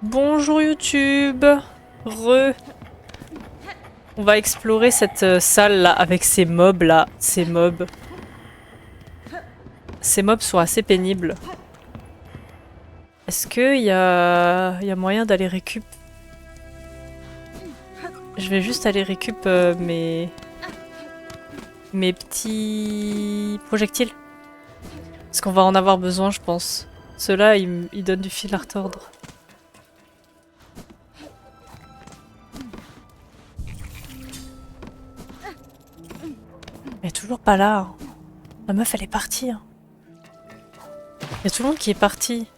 Bonjour YouTube. Re. On va explorer cette salle là avec ces mobs là. Ces mobs. Ces mobs sont assez pénibles. Est-ce qu'il y a moyen d'aller récup? Je vais juste aller récup mes petits projectiles. Parce qu'on va en avoir besoin, je pense. Ceux-là, ils donnent du fil à retordre. Elle est toujours pas là. Hein. La meuf, elle est partie. Hein. Il y a tout le monde qui est parti.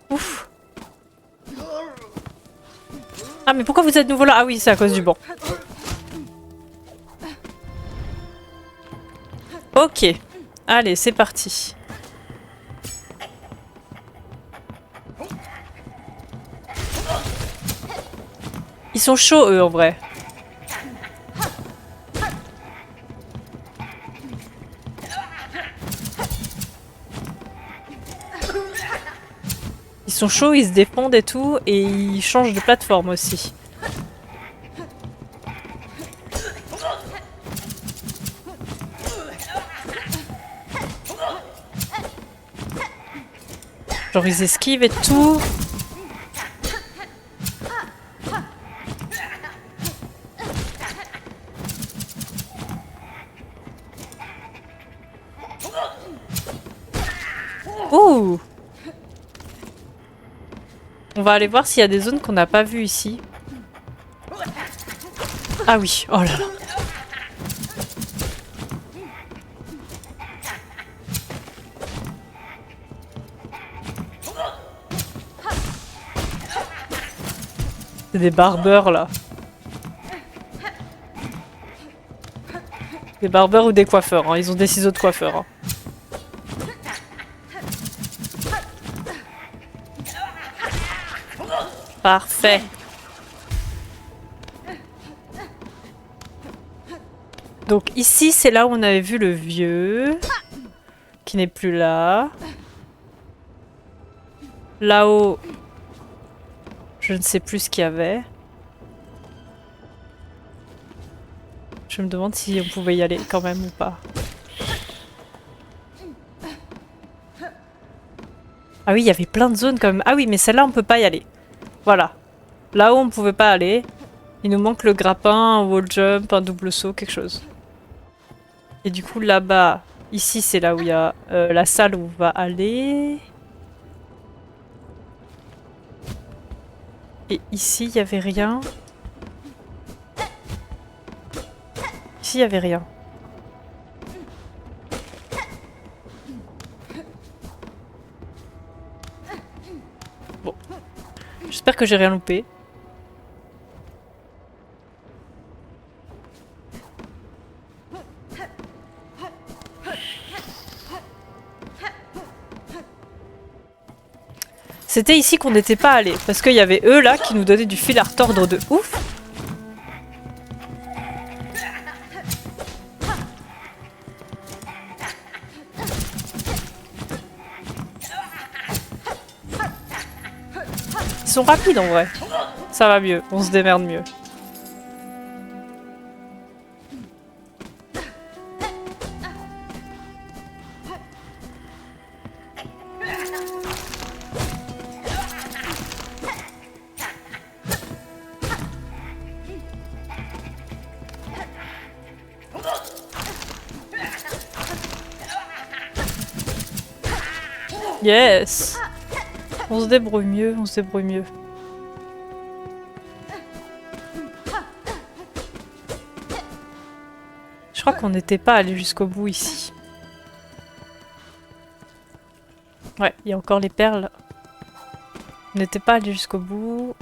Ouf. Ah, mais pourquoi vous êtes nouveau là? Ah oui, c'est à cause du banc. Ok. Allez, c'est parti. Ils sont chauds, eux, en vrai. Ils sont chauds, ils se défendent et tout, et ils changent de plateforme aussi. Genre, ils esquivent et tout. Ouh! On va aller voir s'il y a des zones qu'on n'a pas vues ici. Ah oui, oh là là. C'est des barbeurs là. Des barbeurs ou des coiffeurs, hein. Ils ont des ciseaux de coiffeur. Hein. Parfait. Donc ici, c'est là où on avait vu le vieux, qui n'est plus là. Là-haut, je ne sais plus ce qu'il y avait. Je me demande si on pouvait y aller quand même ou pas. Ah oui, il y avait plein de zones quand même. Ah oui, mais celle-là, on peut pas y aller. Voilà. Là-haut, on pouvait pas aller. Il nous manque le grappin, un wall jump, un double saut, quelque chose. Et du coup, là-bas, ici, c'est là où il y a la salle où on va aller. Et ici, il y avait rien. Ici, il y avait rien. Bon. J'espère que j'ai rien loupé. C'était ici qu'on n'était pas allé, parce qu'il y avait eux là qui nous donnaient du fil à retordre de ouf. Ils sont rapides en vrai. Ça va mieux, on se démerde mieux. Yes! On se débrouille mieux, on se débrouille mieux. Je crois qu'on n'était pas allé jusqu'au bout ici. Ouais, il y a encore les perles. On n'était pas allé jusqu'au bout.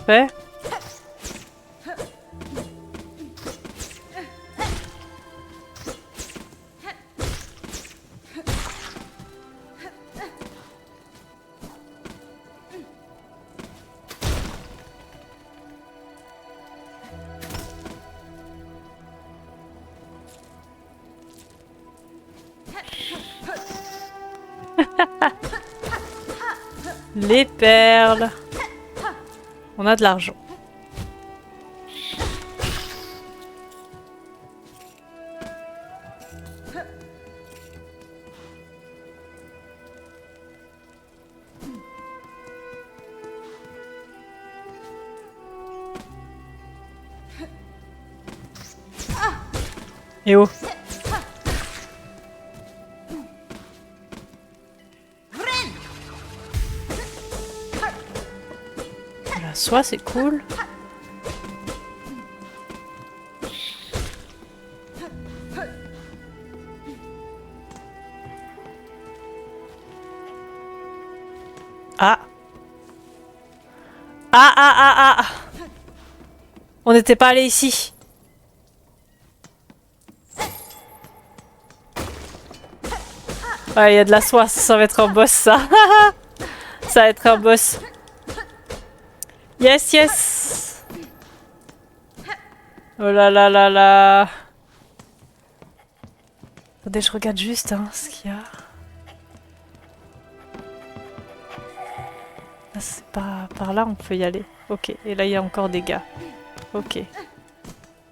Fait. Les perles. On a de l'argent. Et oh. La soie, c'est cool. Ah. Ah, ah, ah, ah. On n'était pas allé ici. Ouais, il y a de la soie, ça va être un boss, ça. Ça va être un boss. Yes, yes. Oh là là là là. Attendez, je regarde juste hein, ce qu'il y a. Ah, c'est pas par là, on peut y aller. Ok, et là il y a encore des gars. Ok.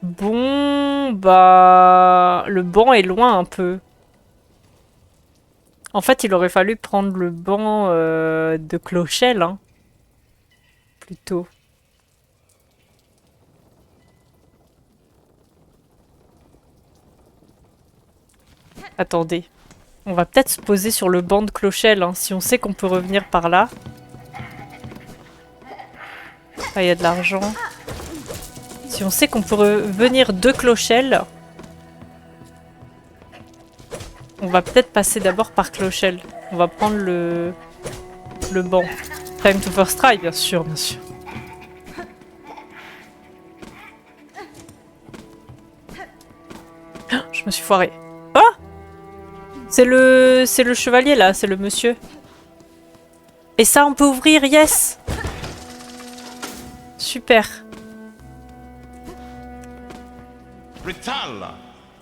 Bon, bah... Le banc est loin un peu. En fait, il aurait fallu prendre le banc de Clochelle, hein. Plutôt. Attendez. On va peut-être se poser sur le banc de Clochelle, hein, si on sait qu'on peut revenir par là. Ah, il y a de l'argent. Si on sait qu'on peut revenir de Clochelle, on va peut-être passer d'abord par Clochelle. On va prendre le banc. Time to first try, bien sûr, bien sûr. Je me suis foirée. Oh! C'est le chevalier là, c'est le monsieur. Et ça, on peut ouvrir, yes! Super.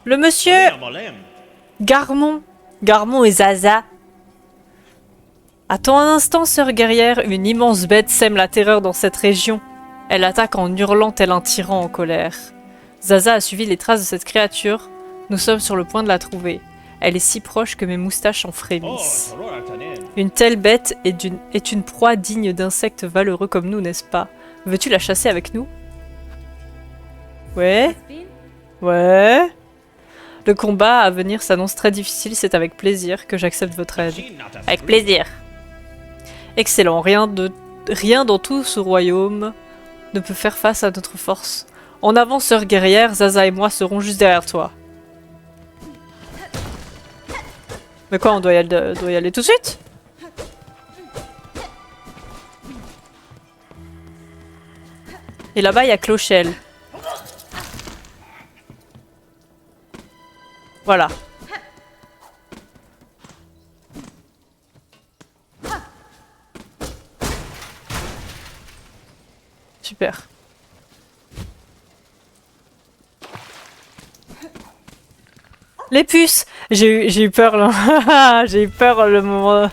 Le monsieur! Garmon. Garmon et Zaza. Attends un instant, sœur guerrière. Une immense bête sème la terreur dans cette région. Elle attaque en hurlant tel un tyran en colère. Zaza a suivi les traces de cette créature. Nous sommes sur le point de la trouver. Elle est si proche que mes moustaches en frémissent. Une telle bête est une proie digne d'insectes valeureux comme nous, n'est-ce pas? Veux-tu la chasser avec nous? Ouais. Ouais. Le combat à venir s'annonce très difficile, c'est avec plaisir que j'accepte votre aide. Avec plaisir. Excellent, rien dans tout ce royaume ne peut faire face à notre force. En avant, sœur guerrière, Zaza et moi serons juste derrière toi. Mais quoi, on doit y aller tout de suite? Et là-bas, il y a Clochelle. Voilà. Super. Les puces! J'ai eu peur là. J'ai eu peur le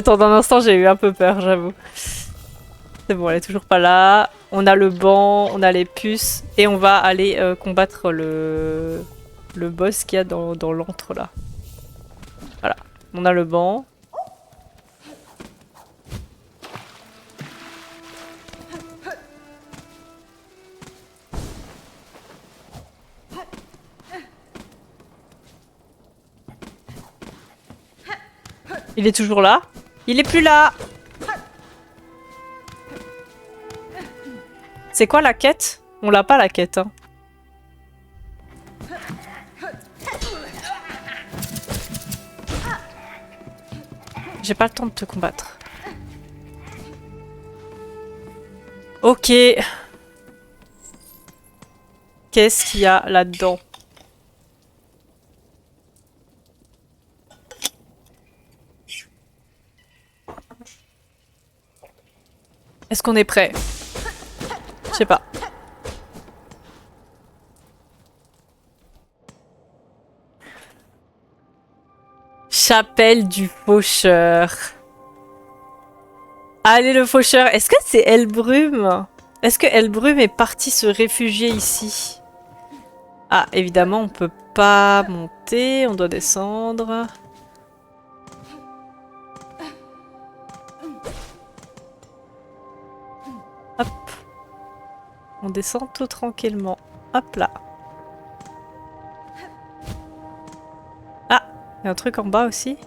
temps d'un instant, j'ai eu un peu peur, j'avoue. C'est bon, elle est toujours pas là. On a le banc, on a les puces et on va aller combattre le boss qu'il y a dans l'antre là. Voilà, on a le banc. Il est toujours là? Il est plus là! C'est quoi la quête? On l'a pas la quête, hein. J'ai pas le temps de te combattre. Ok. Qu'est-ce qu'il y a là-dedans? Est-ce qu'on est prêt? Je sais pas. chapelle du faucheur. Allez, le faucheur. Est-ce que c'est Elbrum? Est-ce que Elbrum est parti se réfugier ici? Ah, évidemment, on peut pas monter. On doit descendre. Hop. On descend tout tranquillement. Hop là. Ah, il y a un truc en bas aussi.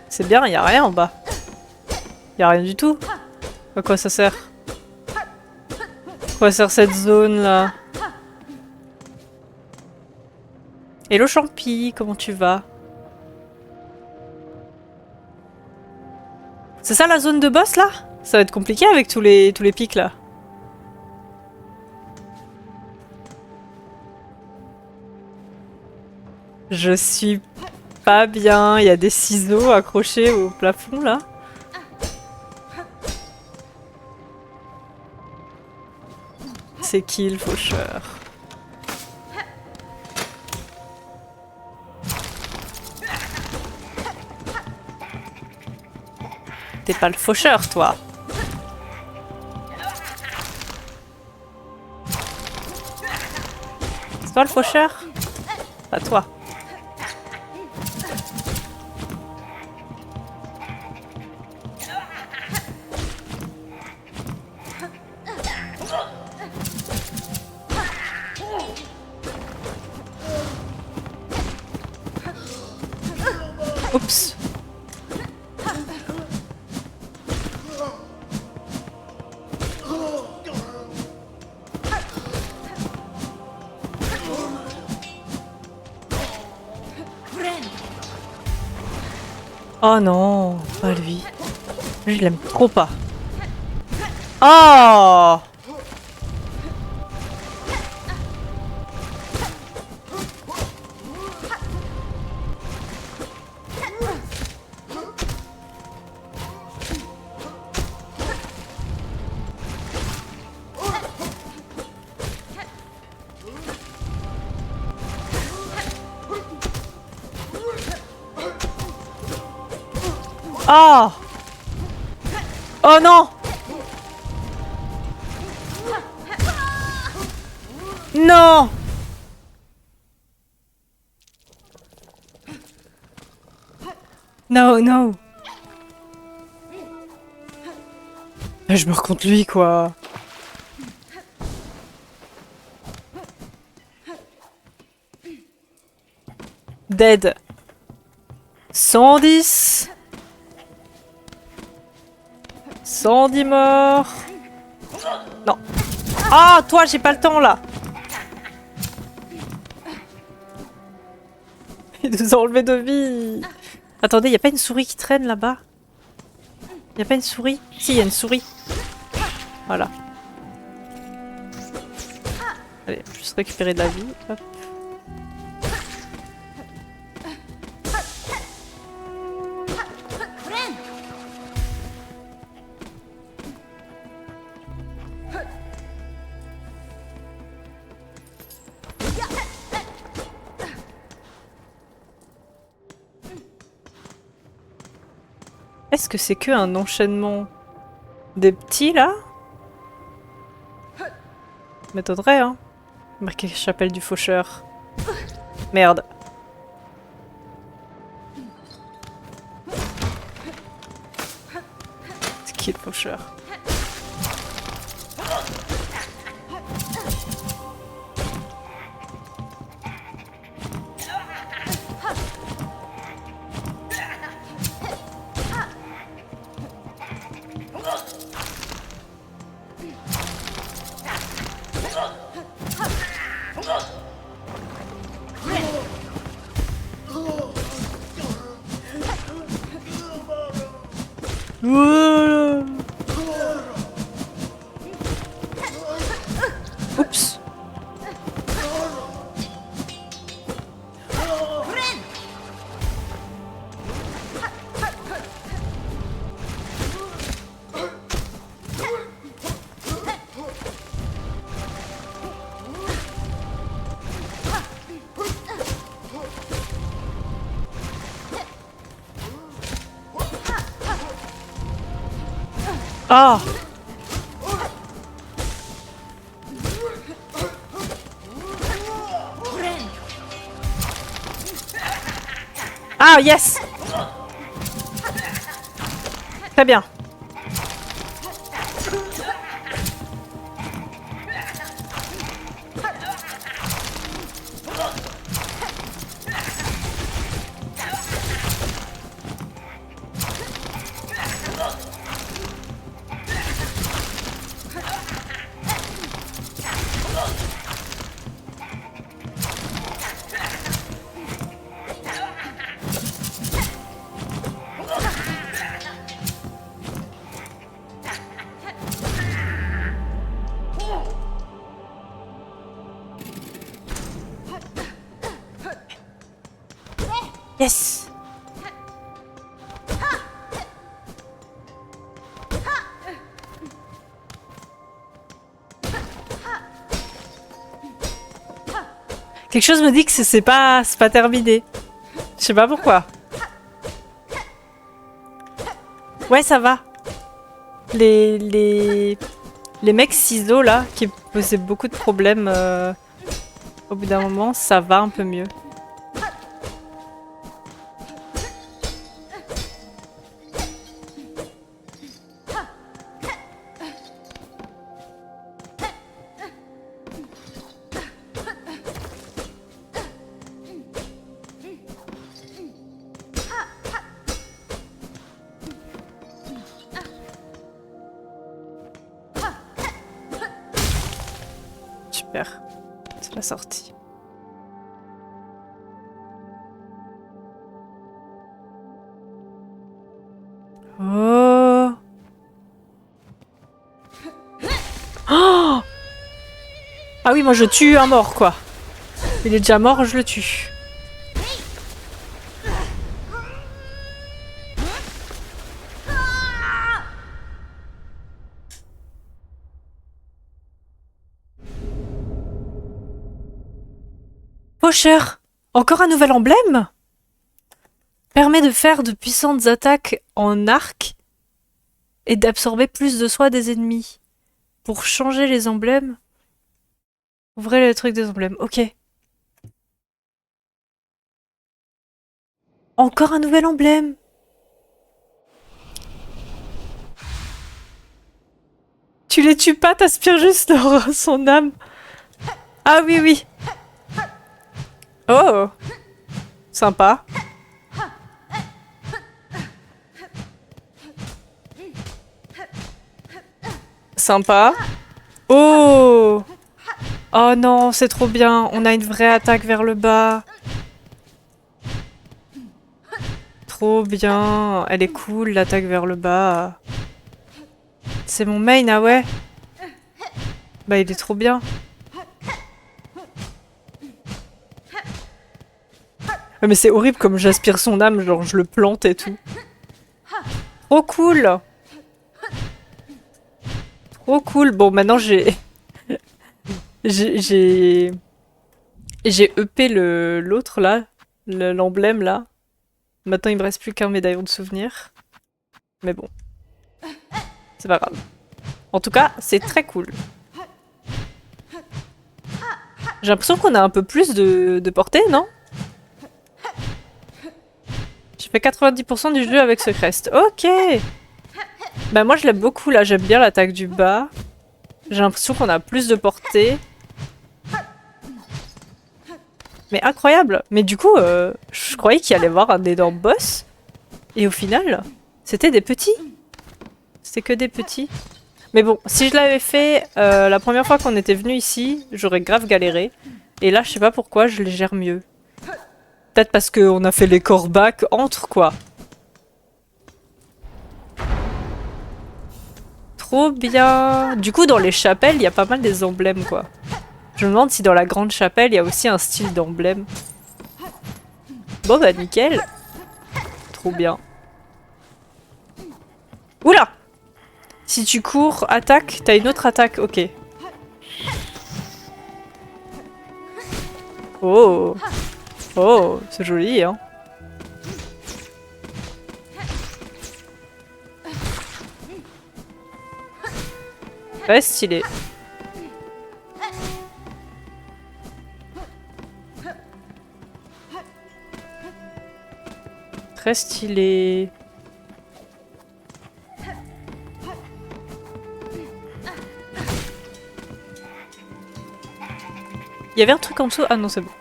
C'est bien, il n'y a rien en bas. Il n'y a rien du tout. À quoi ça sert? À quoi sert cette zone là? Hello Champi, comment tu vas? C'est ça la zone de boss là? Ça va être compliqué avec tous les pics là. Je suis pas bien, il y a des ciseaux accrochés au plafond là. C'est qui le faucheur? T'es pas le faucheur, toi. C'est toi le faucheur? Pas toi. Oups. Oh non, pas lui. Lui, je l'aime trop pas. Oh! Oh! Oh non! Non! No, no! Je me contre lui, quoi. Dead. 110. 110 morts. Non. Ah, toi, j'ai pas le temps, là. Il nous a enlevé de vie. Attendez, y a pas une souris qui traîne là-bas? Y a pas une souris? Si, y a une souris. Voilà. Allez, juste récupérer de la vie. Hop. Est-ce que c'est que un enchaînement des petits là? M'étonnerait, hein. Marqué chapelle du faucheur. Merde. C'est qui le faucheur? Oups. Ah! Ah, yes! Très bien. Yes! Quelque chose me dit que c'est pas terminé. Je sais pas pourquoi. Ouais, ça va. Les mecs ciseaux là, qui posaient beaucoup de problèmes au bout d'un moment, ça va un peu mieux. Super. C'est la sortie. Oh. Oh. Ah oui, moi je tue un mort quoi. Il est déjà mort, je le tue. Pocheur, encore un nouvel emblème? Permet de faire de puissantes attaques en arc et d'absorber plus de soins des ennemis. Pour changer les emblèmes, ouvrez le truc des emblèmes. Ok. Encore un nouvel emblème. Tu les tues pas, t'aspires juste son âme. Ah oui, oui. Oh. Sympa. Sympa. Oh. Oh non, c'est trop bien. On a une vraie attaque vers le bas. Trop bien. Elle est cool, l'attaque vers le bas. C'est mon main, ah ouais? Bah, il est trop bien. Mais c'est horrible comme j'aspire son âme, genre je le plante et tout. Trop cool! Trop cool. Bon, maintenant j'ai... j'ai EP l'autre là, l'emblème là. Maintenant il me reste plus qu'un médaillon de souvenir. Mais bon. C'est pas grave. En tout cas, c'est très cool. J'ai l'impression qu'on a un peu plus de portée, non? J'ai fait 90% du jeu avec ce crest. Ok! Bah moi je l'aime beaucoup là, j'aime bien l'attaque du bas. J'ai l'impression qu'on a plus de portée. Mais incroyable! Mais du coup, je croyais qu'il allait y avoir un énorme boss. Et au final, c'était des petits. C'était que des petits. Mais bon, si je l'avais fait la première fois qu'on était venu ici, j'aurais grave galéré. Et là, je sais pas pourquoi, je les gère mieux. Peut-être parce qu'on a fait les corbacs entre, quoi. Trop bien. Du coup, dans les chapelles, il y a pas mal des emblèmes, quoi. Je me demande si dans la grande chapelle, il y a aussi un style d'emblème. Bon, bah nickel. Trop bien. Oula! Si tu cours, attaque, t'as une autre attaque, ok. Oh! Oh, c'est joli, hein. Ouais, stylé. Très stylé. Il y avait un truc en dessous. Ah non, c'est bon.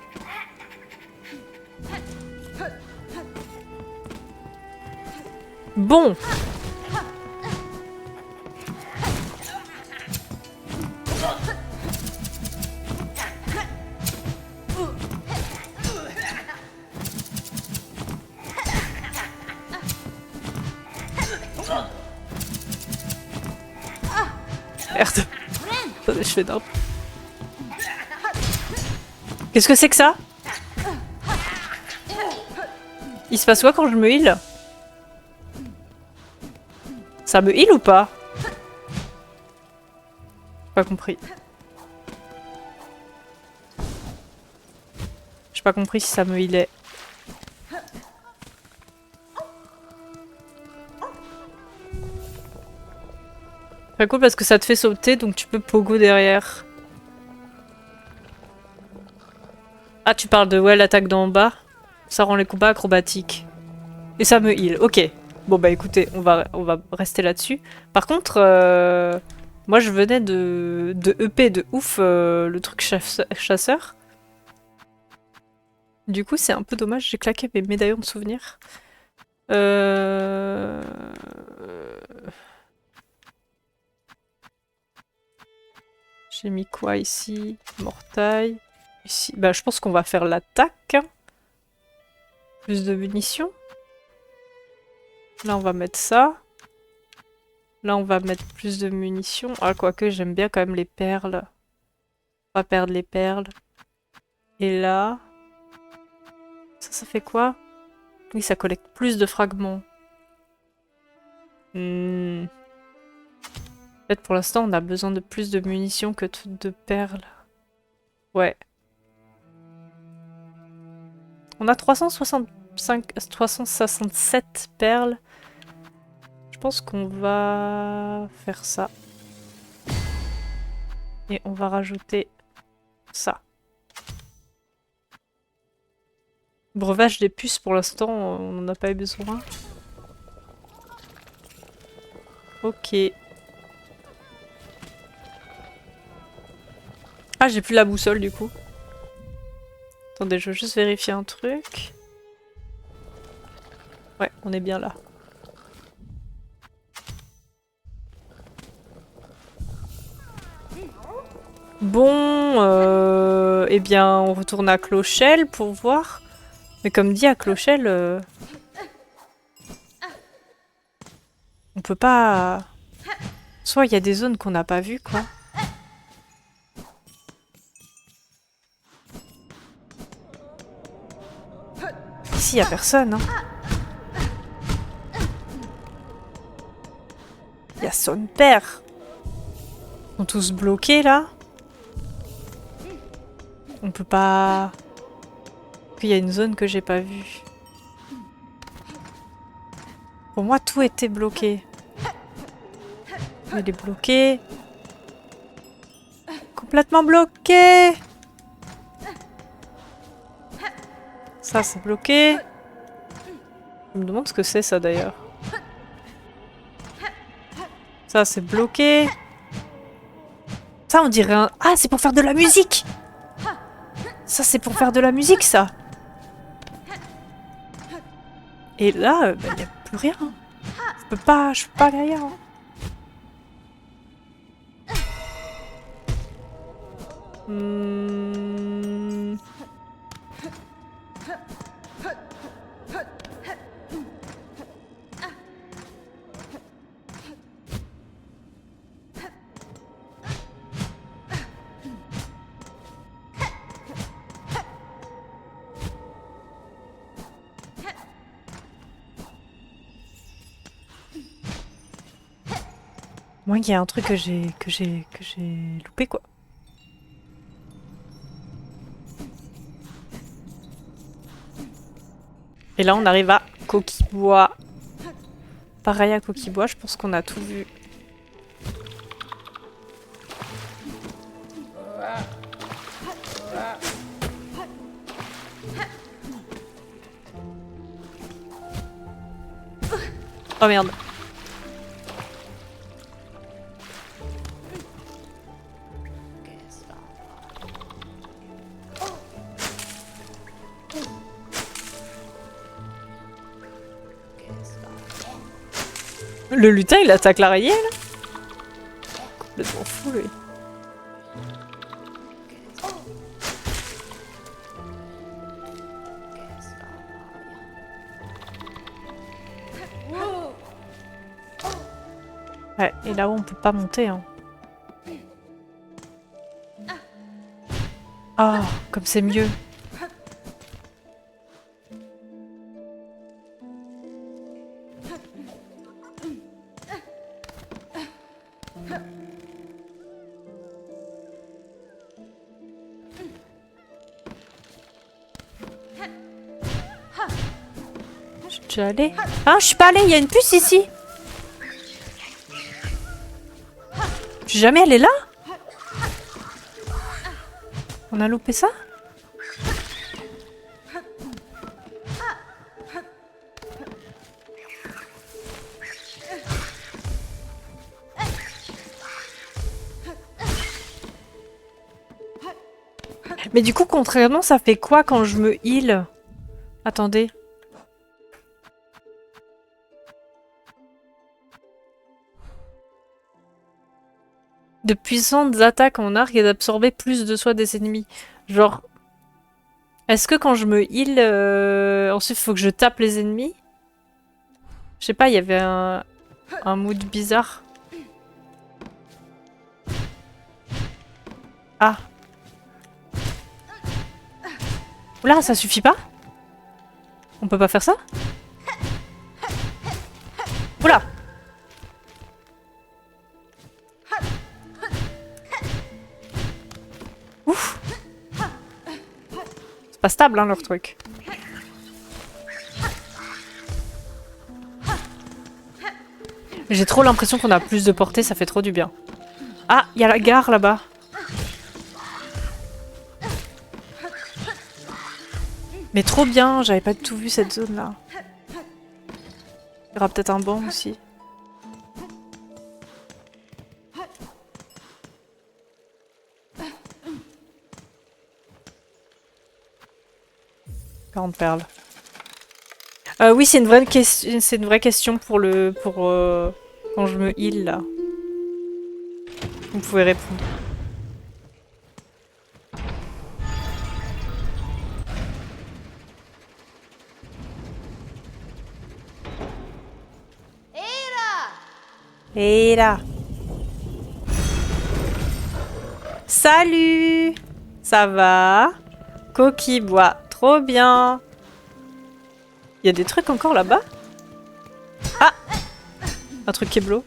Bon. Merde. Attendez, je fais d'arbre. Qu'est-ce que c'est que ça? Il se passe quoi quand je me heal? Ça me heal ou pas? J'ai pas compris. J'ai pas compris si ça me healait. Très cool parce que ça te fait sauter donc tu peux pogo derrière. Ah, tu parles de ouais, l'attaque d'en bas. Ça rend les combats acrobatiques. Et ça me heal, ok. Bon bah écoutez, on va rester là-dessus. Par contre, moi je venais de EP de ouf le truc chasseur. Du coup c'est un peu dommage, j'ai claqué mes médaillons de souvenirs. J'ai mis quoi ici? Mortail. Ici, bah je pense qu'on va faire l'attaque. Plus de munitions. Là, on va mettre ça. Là, on va mettre plus de munitions. Ah, quoique, j'aime bien quand même les perles. On va perdre les perles. Et là... Ça fait quoi? Oui, ça collecte plus de fragments. En fait, pour l'instant, on a besoin de plus de munitions que de perles. Ouais. On a 367 perles. Je pense qu'on va faire ça. Et on va rajouter ça. Breuvage des puces, pour l'instant, on n'en a pas eu besoin. Ok. Ah, j'ai plus la boussole du coup. Attendez, je veux juste vérifier un truc. Ouais, on est bien là. Bon, eh bien, on retourne à Clochelle pour voir. Mais comme dit, à Clochelle, on peut pas... Soit il y a des zones qu'on n'a pas vues, quoi. Ici, il y a personne, hein. Il y a son père. Ils sont tous bloqués, là. On peut pas... Puis il y a une zone que j'ai pas vue. Pour moi, tout était bloqué. Il est bloqué. Complètement bloqué. Ça, c'est bloqué. Je me demande ce que c'est, ça, d'ailleurs. Ça, c'est bloqué. Ça, on dirait un... Ah, c'est pour faire de la musique. Ça, c'est pour faire de la musique, ça. Et là, il n'y a plus rien. Je peux pas aller ailleurs. Moi, il y a un truc que j'ai loupé, quoi. Et là, on arrive à Coquibois. Pareil à Coquibois, je pense qu'on a tout vu. Oh merde. Le lutin, il attaque l'araignée, là? Complètement fou, lui. Ouais, et là-haut, on peut pas monter, hein. Ah, comme c'est mieux. Je suis déjà allée. Ah, je suis pas allée, il y a une puce ici. Je suis jamais allée là? On a loupé ça? Mais du coup, contrairement, ça fait quoi quand je me heal? Attendez. De puissantes attaques en arc et d'absorber plus de soins des ennemis. Genre... Est-ce que quand je me heal, ensuite il faut que je tape les ennemis? Je sais pas, il y avait un mood bizarre. Ah. Oula, ça suffit pas? On peut pas faire ça? Oula! Ouf! C'est pas stable, hein, leur truc. J'ai trop l'impression qu'on a plus de portée, ça fait trop du bien. Ah, il y a la gare là-bas. Mais trop bien, j'avais pas du tout vu cette zone-là. Il y aura peut-être un banc aussi. Grande perle. Oui, c'est une vraie question. C'est une vraie question pour quand je me heal là. Vous pouvez répondre. Et là. Salut. Ça va? Coquille bois. Trop bien. Il y a des trucs encore là-bas? Ah! Un truc kéblo.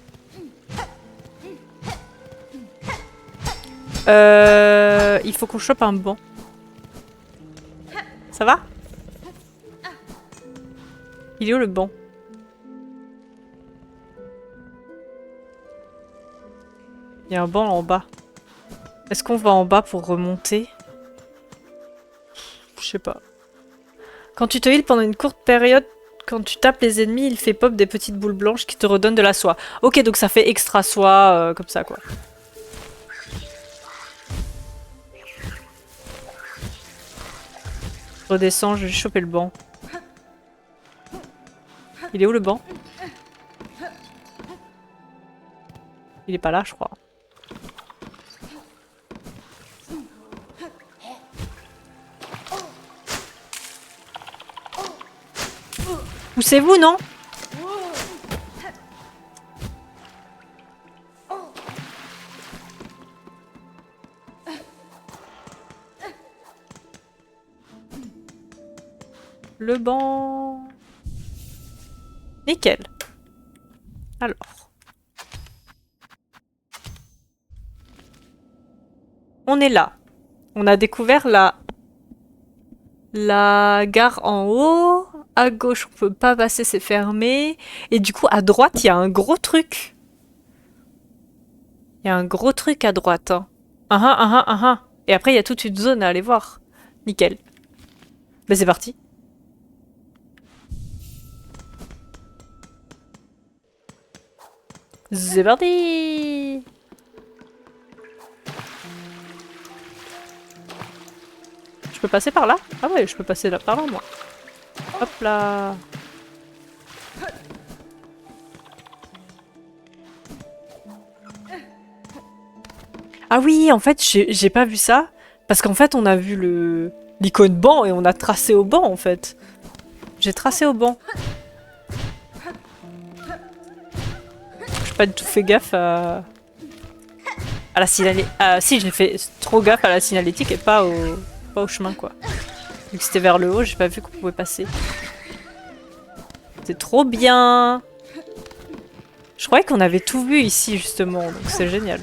Il faut qu'on chope un banc. Ça va? Il est où le banc? Il y a un banc en bas. Est-ce qu'on va en bas pour remonter? Je sais pas. Quand tu te heal pendant une courte période, quand tu tapes les ennemis, il fait pop des petites boules blanches qui te redonnent de la soie. Ok, donc ça fait extra soie, comme ça, quoi. Je redescends, je vais choper le banc. Il est où le banc? Il est pas là, je crois. Poussez-vous, non? Le banc... Nickel. Alors. On est là. On a découvert la gare en haut. À gauche, on peut pas passer, c'est fermé. Et du coup, à droite, il y a un gros truc. Il y a un gros truc à droite. Hein. Et après, il y a toute une zone à aller voir. Nickel. Ben, c'est parti. C'est parti! Je peux passer par là? Ah ouais, je peux passer là, par là, moi. Hop là! Ah oui, en fait, j'ai pas vu ça. Parce qu'en fait, on a vu l'icône banc et on a tracé au banc, en fait. J'ai tracé au banc. J'ai pas du tout fait gaffe à la signalétique. Ah si, j'ai fait trop gaffe à la signalétique et pas au chemin, quoi. Vu que c'était vers le haut, j'ai pas vu qu'on pouvait passer. C'est trop bien! Je croyais qu'on avait tout vu ici, justement, donc c'est génial.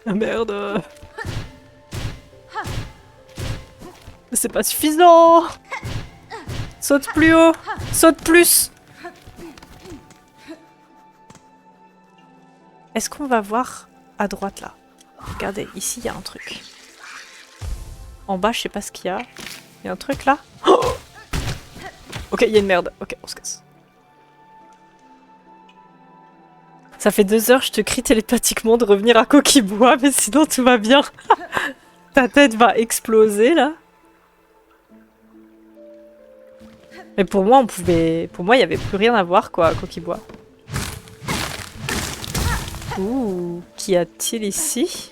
Ah merde! C'est pas suffisant! Saute plus haut! Saute plus! Est-ce qu'on va voir à droite là? Regardez, ici il y a un truc. En bas, je sais pas ce qu'il y a. Il y a un truc là? Oh, ok, il y a une merde. Ok, on se casse. Ça fait 2 heures, je te crie télépathiquement de revenir à Coquibois, mais sinon tout va bien. Ta tête va exploser là. Mais pour moi, Pour moi, il y avait plus rien à voir quoi à Coquibois. Ouh, qu'y a-t-il ici?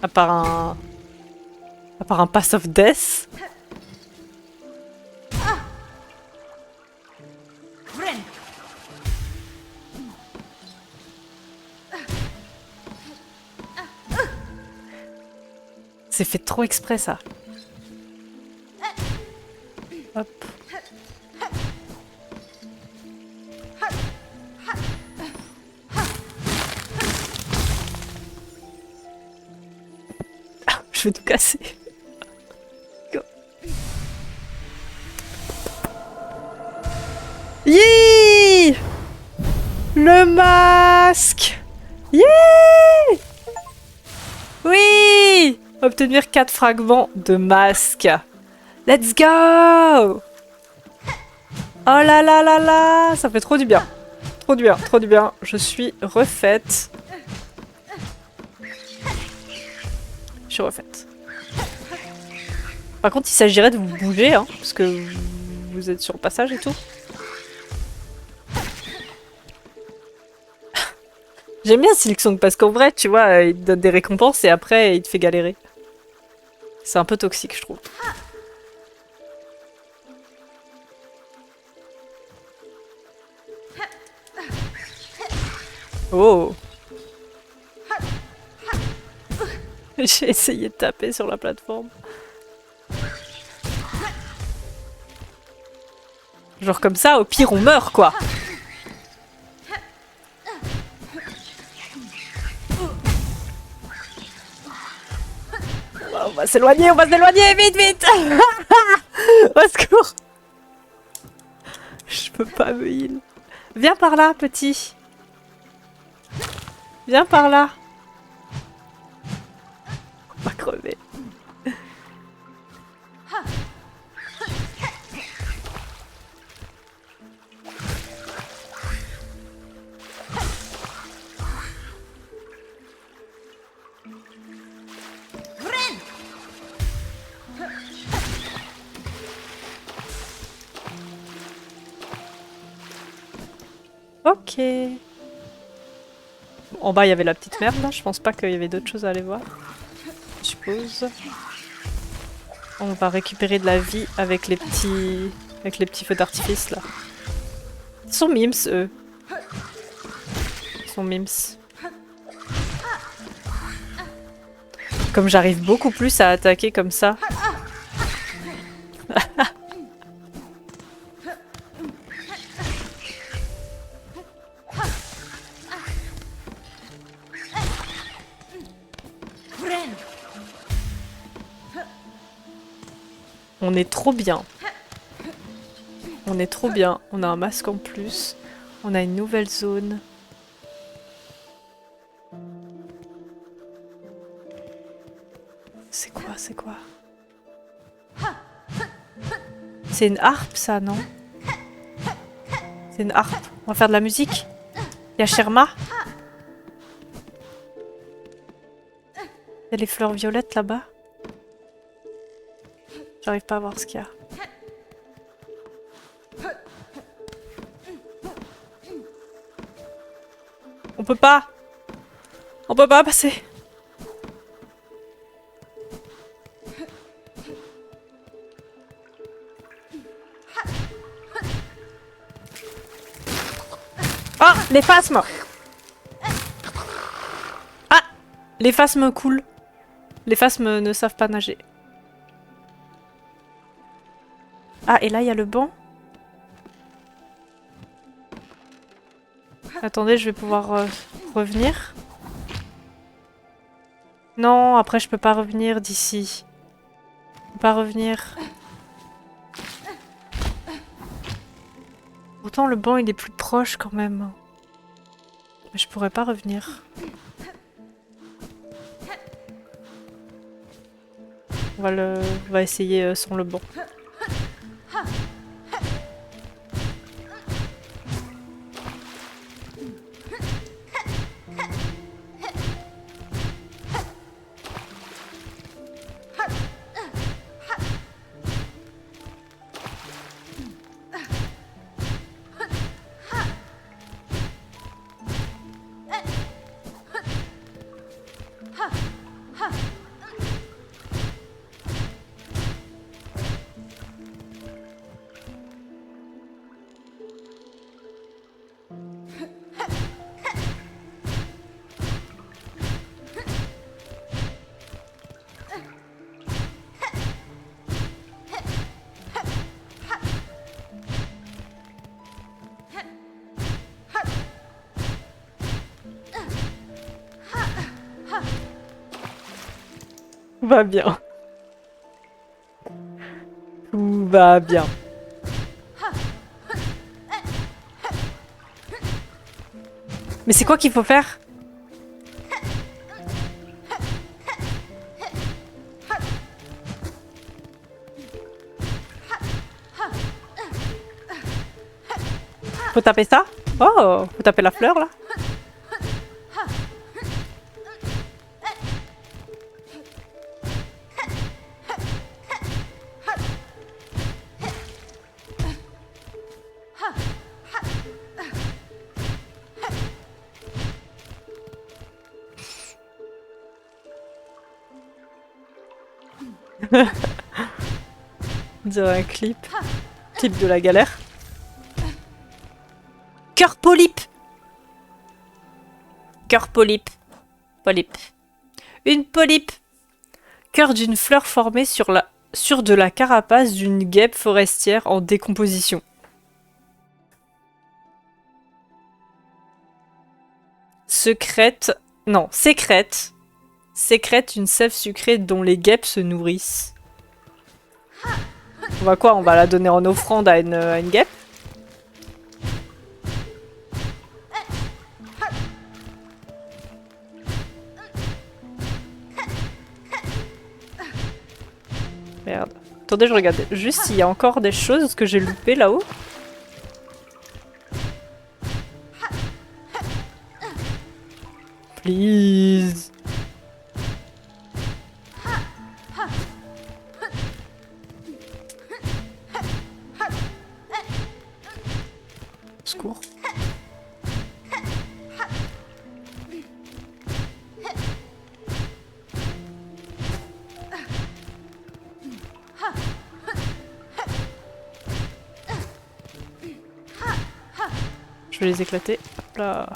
À part un Pass of Death. C'est fait trop exprès ça. Hop. Ah, je vais tout casser. Go. Yeah! Le masque! Yeah! Oui! Obtenir 4 fragments de masque. Let's go! Oh là là là là! Ça fait trop du bien. Trop du bien, trop du bien. Je suis refaite. Je suis refaite. Par contre, il s'agirait de vous bouger, hein, parce que vous êtes sur le passage et tout. J'aime bien Silksong parce qu'en vrai, tu vois, il te donne des récompenses et après, il te fait galérer. C'est un peu toxique, je trouve. Oh! J'ai essayé de taper sur la plateforme. Genre comme ça, au pire, on meurt, quoi! On va s'éloigner, vite, vite! Au secours! Je peux pas me heal. Viens par là, petit. Viens par là. On va crever. Ok. En bas, il y avait la petite merde, là. Je pense pas qu'il y avait d'autres choses à aller voir. Je suppose. On va récupérer de la vie avec les petits feux d'artifice, là. Ils sont mimes, eux. Ils sont mimes. Comme j'arrive beaucoup plus à attaquer comme ça. On est trop bien. On est trop bien. On a un masque en plus. On a une nouvelle zone. C'est quoi, c'est quoi? C'est une harpe, ça, non? C'est une harpe. On va faire de la musique. Il y a Sherma. Il y a les fleurs violettes là-bas. J'arrive pas à voir ce qu'il y a. On peut pas. On peut pas passer. Ah, les phasmes. Ah, les phasmes coulent. Les phasmes ne savent pas nager. Ah, et là, il y a le banc. Attendez, je vais pouvoir revenir. Non, après, je peux pas revenir d'ici. Je peux pas revenir. Pourtant, le banc, il est plus proche quand même. Mais je pourrais pas revenir. On va essayer sans le banc. Tout va bien. Tout va bien. Mais c'est quoi qu'il faut faire? Faut taper ça? Oh, faut taper la fleur là? On dirait un clip. Clip de la galère. Cœur polype. Cœur polype. Polype. Une polype. Cœur d'une fleur formée sur de la carapace d'une guêpe forestière en décomposition. Sécrète une sève sucrée dont les guêpes se nourrissent. On va quoi? On va la donner en offrande à une guêpe? Merde. Attendez, je regarde juste s'il y a encore des choses que j'ai loupées là-haut. Please. Secours. Je vais les éclater. Hop là.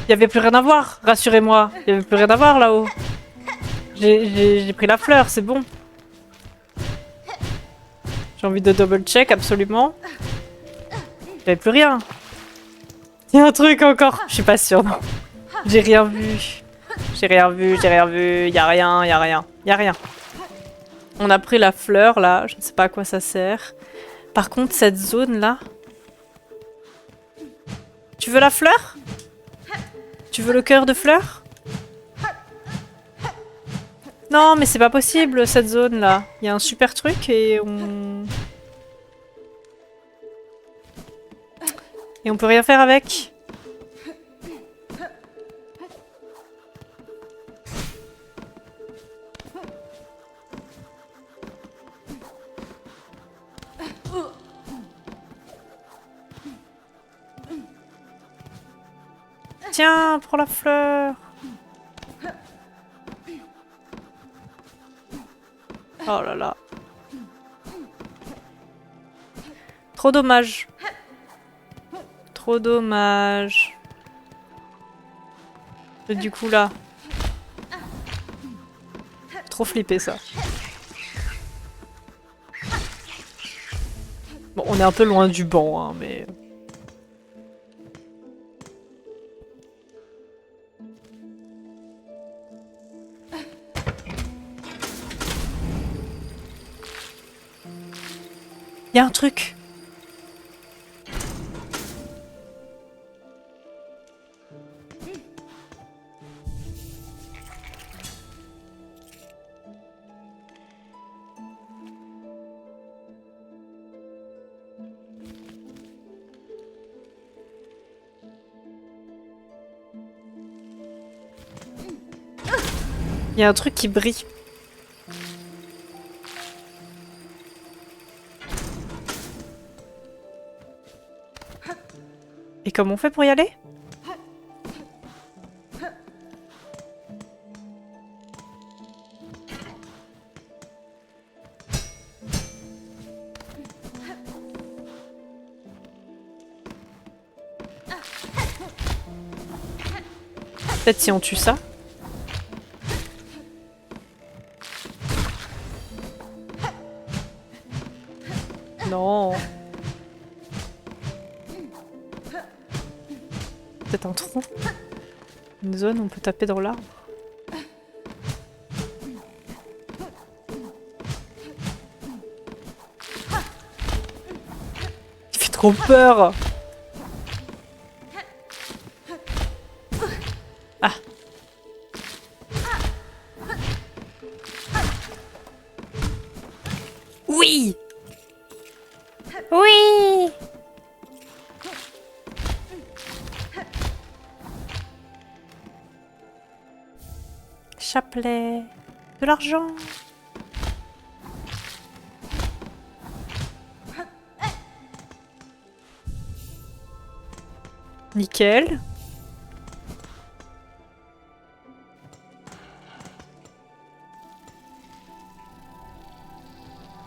Il y avait plus rien à voir, rassurez-moi. Il y avait plus rien à voir là-haut. J'ai pris la fleur, c'est bon. J'ai envie de double check absolument. Il n'y avait plus rien. Il y a un truc encore. Je suis pas sûre, non. J'ai rien vu. J'ai rien vu, j'ai rien vu. Y a rien, y a rien. Y a rien. On a pris la fleur là. Je ne sais pas à quoi ça sert. Par contre, cette zone là. Tu veux la fleur? Tu veux le cœur de fleur? Non, mais c'est pas possible cette zone là. Il y a un super truc et on. Et on peut rien faire avec. Tiens, prends la fleur. Oh là là. Trop dommage. Trop dommage. Et du coup là. Trop flippé ça. Bon, on est un peu loin du banc, hein, mais... Il y a un truc. Il y a un truc qui brille. Et comment on fait pour y aller? Peut-être si on tue ça. Non. Peut-être un trou. Une zone où on peut taper dans l'arbre. Il fait trop peur. Ah. Oui. Oui. Chapelet. De l'argent. Nickel.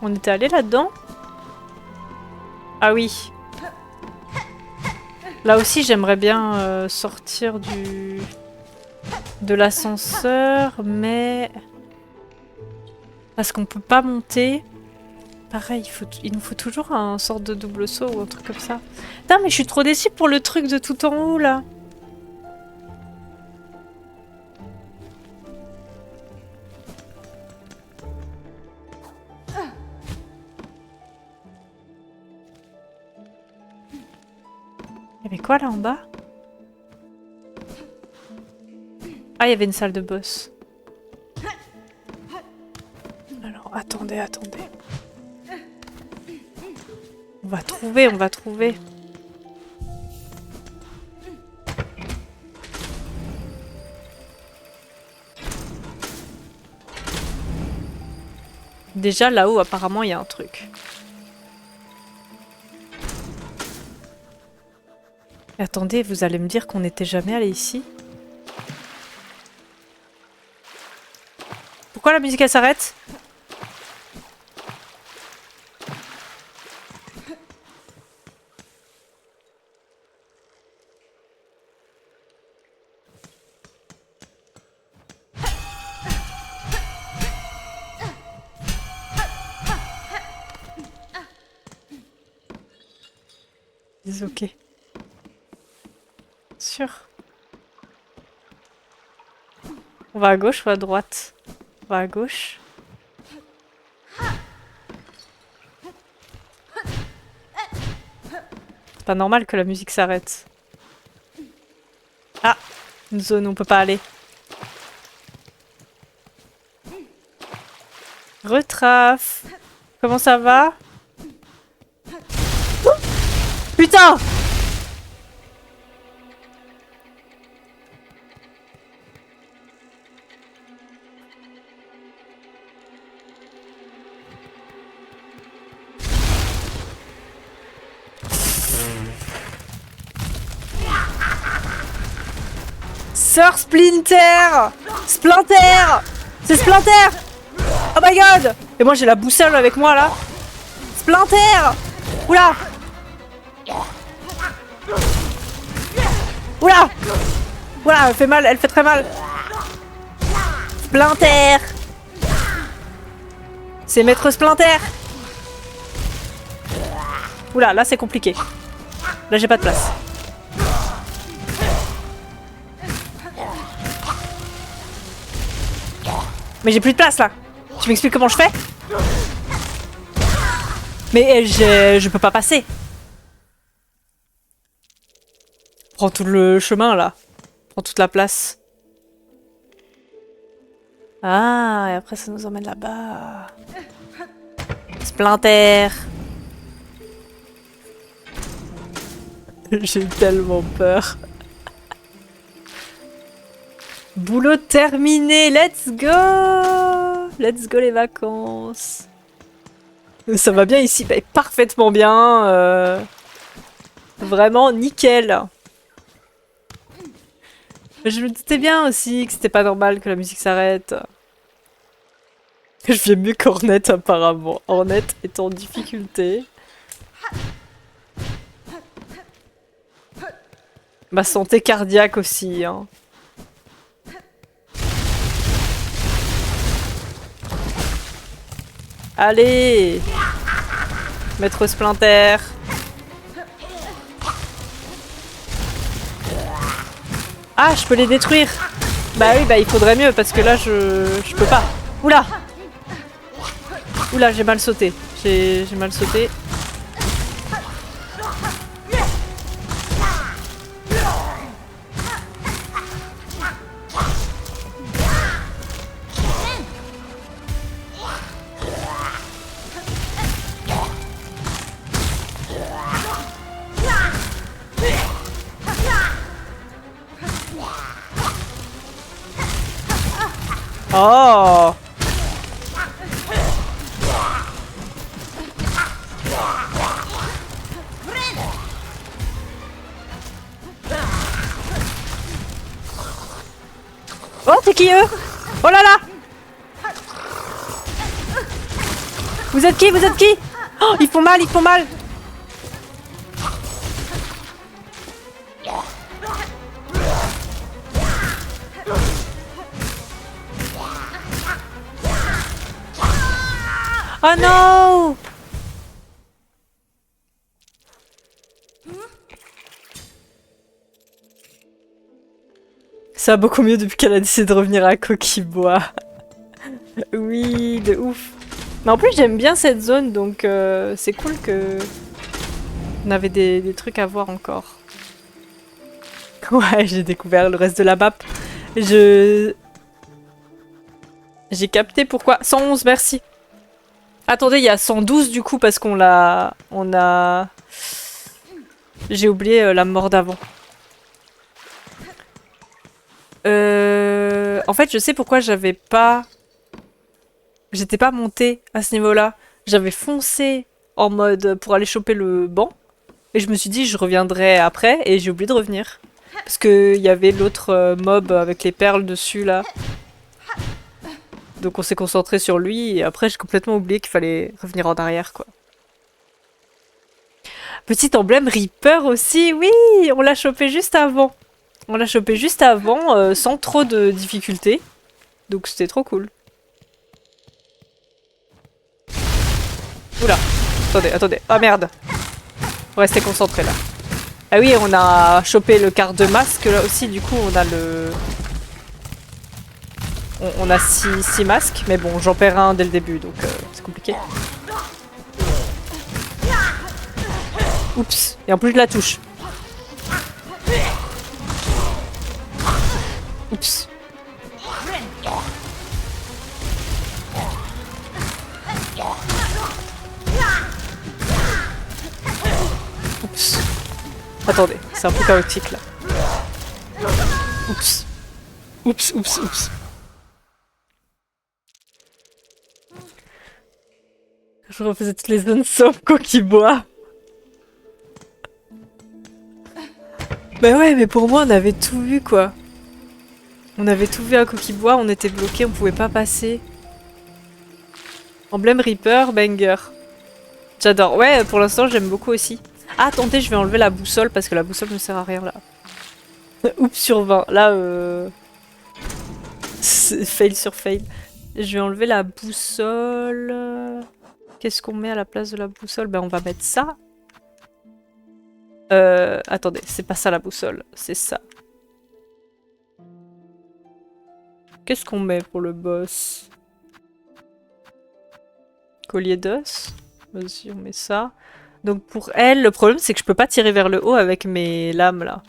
On était allé là-dedans? Ah oui. Là aussi, j'aimerais bien sortir de l'ascenseur, mais... Parce qu'on peut pas monter. Pareil, il nous faut toujours un sort de double saut ou un truc comme ça. Non, mais je suis trop déçue pour le truc de tout en haut, là. Il y avait quoi, là, en bas? Ah, il y avait une salle de boss. Alors, attendez, attendez. On va trouver, on va trouver. Déjà, là-haut, apparemment, il y a un truc. Et attendez, vous allez me dire qu'on n'était jamais allé ici? Pourquoi la musique, elle s'arrête? Ok. Sûr. On va à gauche ou à droite? On va à gauche. C'est pas normal que la musique s'arrête. Ah! Une zone où on peut pas aller. Retraf! Comment ça va? Oh putain! Sir Splinter! Splinter! C'est Splinter! Oh my god! Et moi j'ai la boussole avec moi là. Splinter! Oula! Oula! Oula, elle fait mal, elle fait très mal. Splinter! C'est Maître Splinter! Oula, là c'est compliqué. Là j'ai pas de place. Mais j'ai plus de place là. Tu m'expliques comment je fais? Mais je peux pas passer. Prends tout le chemin là. Prends toute la place. Ah, et après ça nous emmène là-bas. Splinter. J'ai tellement peur. Boulot terminé, let's go! Let's go les vacances. Ça va bien ici, bah, parfaitement bien. Vraiment nickel. Je me doutais bien aussi que c'était pas normal que la musique s'arrête. Je fais mieux qu'Ornette apparemment. Ornette est en difficulté. Ma santé cardiaque aussi, hein. Allez! Maître Splinter. Ah, je peux les détruire. Bah oui, bah il faudrait mieux parce que là je peux pas. Oula! Oula, j'ai mal sauté. J'ai mal sauté. Oh! Oh, c'est qui eux? Oh là là! Vous êtes qui? Vous êtes qui? Oh, ils font mal, ils font mal! Oh non! Ça va beaucoup mieux depuis qu'elle a décidé de revenir à Coquille-Bois. Oui, de ouf. Mais en plus j'aime bien cette zone donc c'est cool que on avait des trucs à voir encore. Ouais, j'ai découvert le reste de la map. J'ai capté pourquoi. 111, merci. Attendez, il y a 112 du coup parce qu'on l'a... J'ai oublié la mort d'avant. En fait, je sais pourquoi j'avais pas... J'étais pas montée à ce niveau-là. J'avais foncé en mode pour aller choper le banc. Et je me suis dit je reviendrai après et j'ai oublié de revenir. Parce qu'il y avait l'autre mob avec les perles dessus là. Donc on s'est concentré sur lui et après j'ai complètement oublié qu'il fallait revenir en arrière quoi. Petit emblème Reaper aussi, oui, on l'a chopé juste avant. On l'a chopé juste avant sans trop de difficultés. Donc c'était trop cool. Oula, attendez, ah merde. Faut rester concentré là. Ah oui, on a chopé le quart de masque là aussi, du coup on a le... On a 6 masques, mais bon, j'en perds un dès le début, donc c'est compliqué. Oups, et en plus je la touche. Oups. Oups. Attendez, c'est un peu chaotique là. Oups. Oups, oups, oups. Je refaisais toutes les zones sauf Coquibois. Bah ouais, mais pour moi, on avait tout vu, quoi. On avait tout vu à Coquibois, on était bloqué, on pouvait pas passer. Emblème Reaper, banger. J'adore. Ouais, pour l'instant, j'aime beaucoup aussi. Ah, attendez, je vais enlever la boussole, parce que la boussole ne sert à rien, là. Oups sur 20. Là, fail sur fail. Je vais enlever la boussole... Qu'est-ce qu'on met à la place de la boussole? Ben on va mettre ça. Attendez, c'est pas ça la boussole, c'est ça. Qu'est-ce qu'on met pour le boss? Collier d'os. Vas-y, on met ça. Donc pour elle, le problème c'est que je peux pas tirer vers le haut avec mes lames là.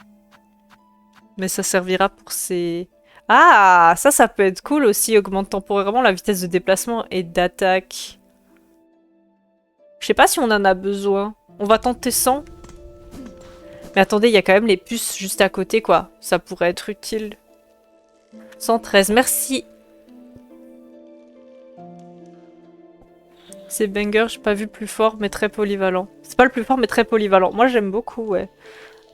Mais ça servira pour ses... Ah, ça peut être cool aussi, augmente temporairement la vitesse de déplacement et d'attaque. Je sais pas si on en a besoin. On va tenter 100. Mais attendez, il y a quand même les puces juste à côté, quoi. Ça pourrait être utile. 113, merci. C'est banger, j'ai pas vu plus fort, mais très polyvalent. C'est pas le plus fort, mais très polyvalent. Moi, j'aime beaucoup, ouais.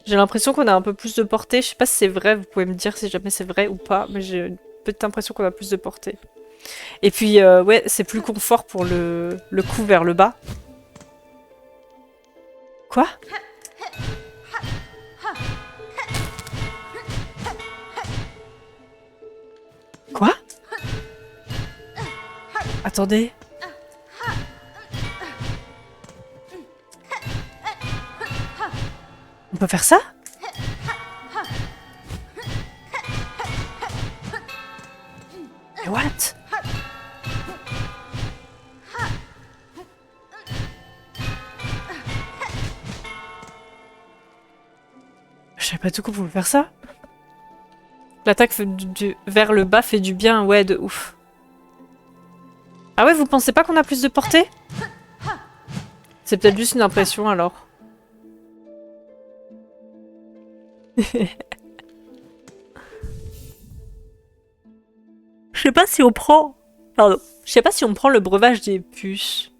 J'ai l'impression qu'on a un peu plus de portée. Je sais pas si c'est vrai, vous pouvez me dire si jamais c'est vrai ou pas. Mais j'ai une petite impression qu'on a plus de portée. Et puis, ouais, c'est plus confort pour le coup vers le bas. Quoi? Quoi? Attendez. On peut faire ça? Mais what? Je savais pas tout qu'on pouvait faire ça. L'attaque vers le bas fait du bien, ouais, de ouf. Ah ouais, vous pensez pas qu'on a plus de portée? C'est peut-être juste une impression alors. Je sais pas si on prend... Pardon. Je sais pas si on prend le breuvage des puces.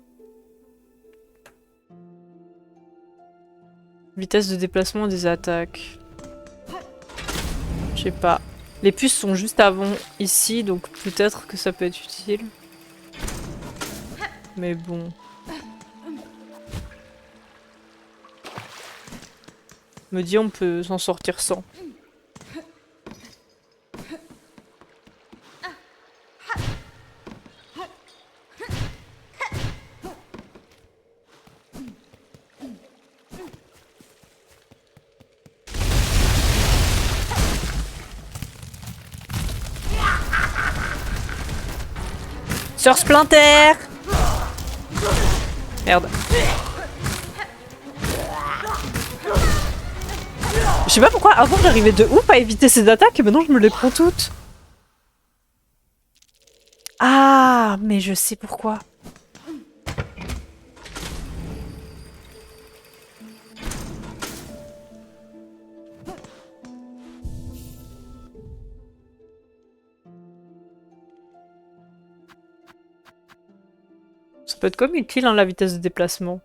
Vitesse de déplacement des attaques. Je sais pas. Les puces sont juste avant ici, donc peut-être que ça peut être utile. Mais bon. Me dit on peut s'en sortir sans. Sœur Splinter! Merde. Je sais pas pourquoi, avant j'arrivais de ouf à éviter ces attaques et maintenant je me les prends toutes. Ah, mais je sais pourquoi. Ça peut être comme utile, hein, la vitesse de déplacement.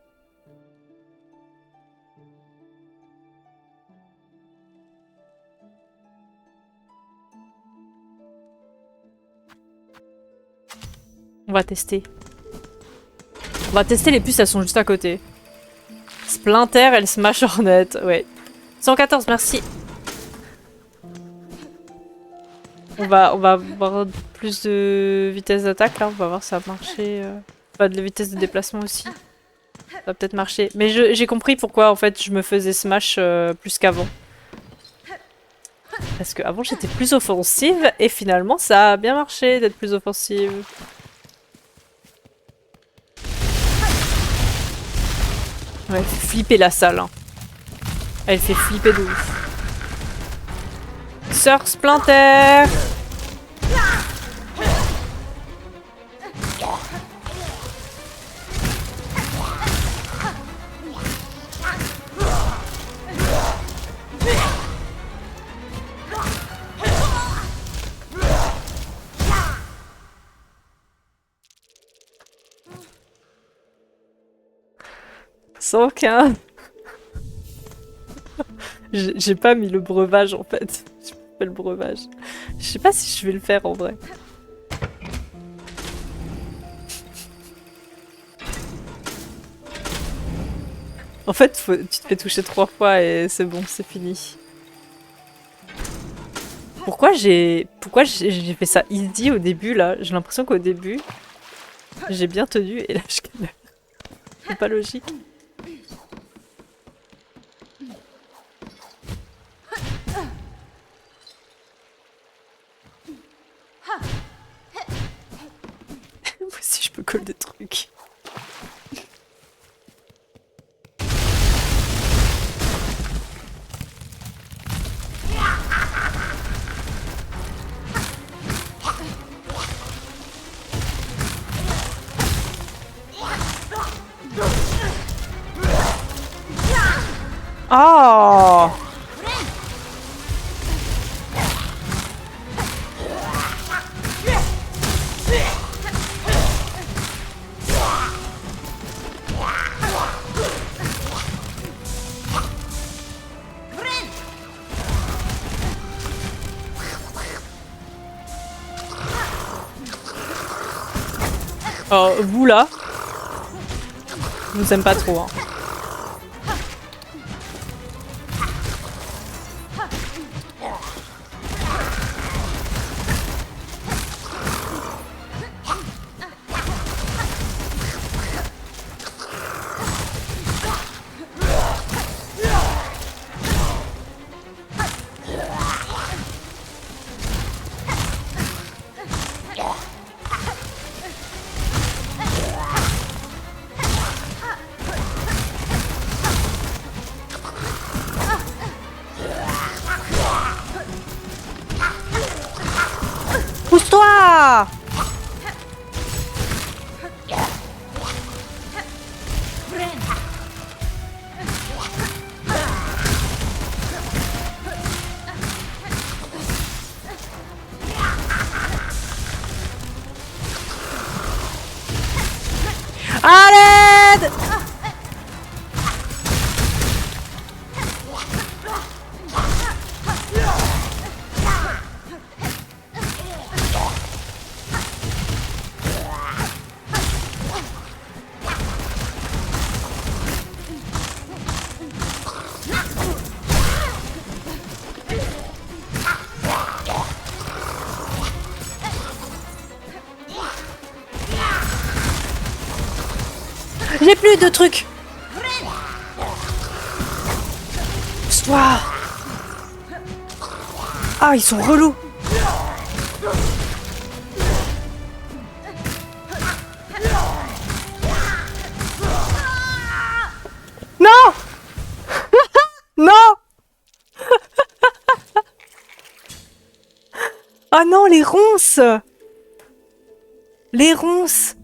On va tester. On va tester les puces, elles sont juste à côté. Splinter, elle smash Hornet, ouais. 114, merci. On va avoir plus de vitesse d'attaque là, on va voir si ça va marcher. Pas de vitesse de déplacement aussi. Ça va peut-être marcher. Mais j'ai compris pourquoi en fait je me faisais smash plus qu'avant. Parce que avant j'étais plus offensive et finalement ça a bien marché d'être plus offensive. Ouais, elle fait flipper la salle. Hein. Elle fait flipper de ouf. Sœur Splinter! Sans aucun. J'ai pas mis le breuvage en fait. J'ai pas fait le breuvage. Je sais pas si je vais le faire en vrai. En fait, tu te fais toucher 3 fois et c'est bon, c'est fini. Pourquoi j'ai fait ça easy au début là? J'ai l'impression qu'au début, j'ai bien tenu et là je galère. C'est pas logique. Moi aussi je peux coller des trucs. Oh! Oh, vous là, je vous aime pas trop. Hein. Pousse-toi! À l'aide! J'ai plus de trucs. Pousse-toi. Ah, ils sont relous. Non. Non. Ah non, les ronces. Les ronces.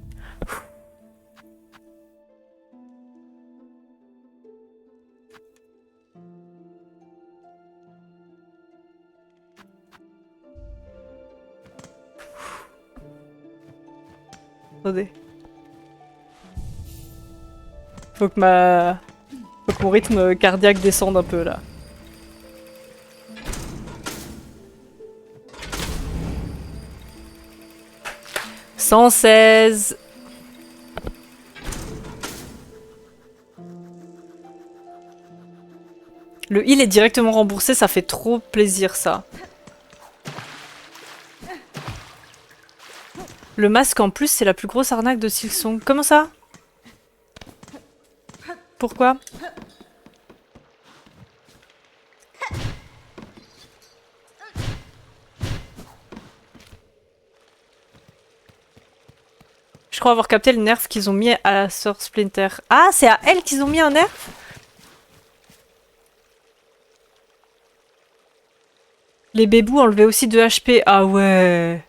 Attendez. Faut que mon rythme cardiaque descende un peu là. « 116 ». Le heal est directement remboursé, ça fait trop plaisir ça. Le masque en plus, c'est la plus grosse arnaque de Silksong. Comment ça? Pourquoi? crois avoir capté le nerf qu'ils ont mis à la sœur Splinter. Ah, c'est à elle qu'ils ont mis un nerf? Les bébous enlevaient aussi 2 HP. Ah ouais.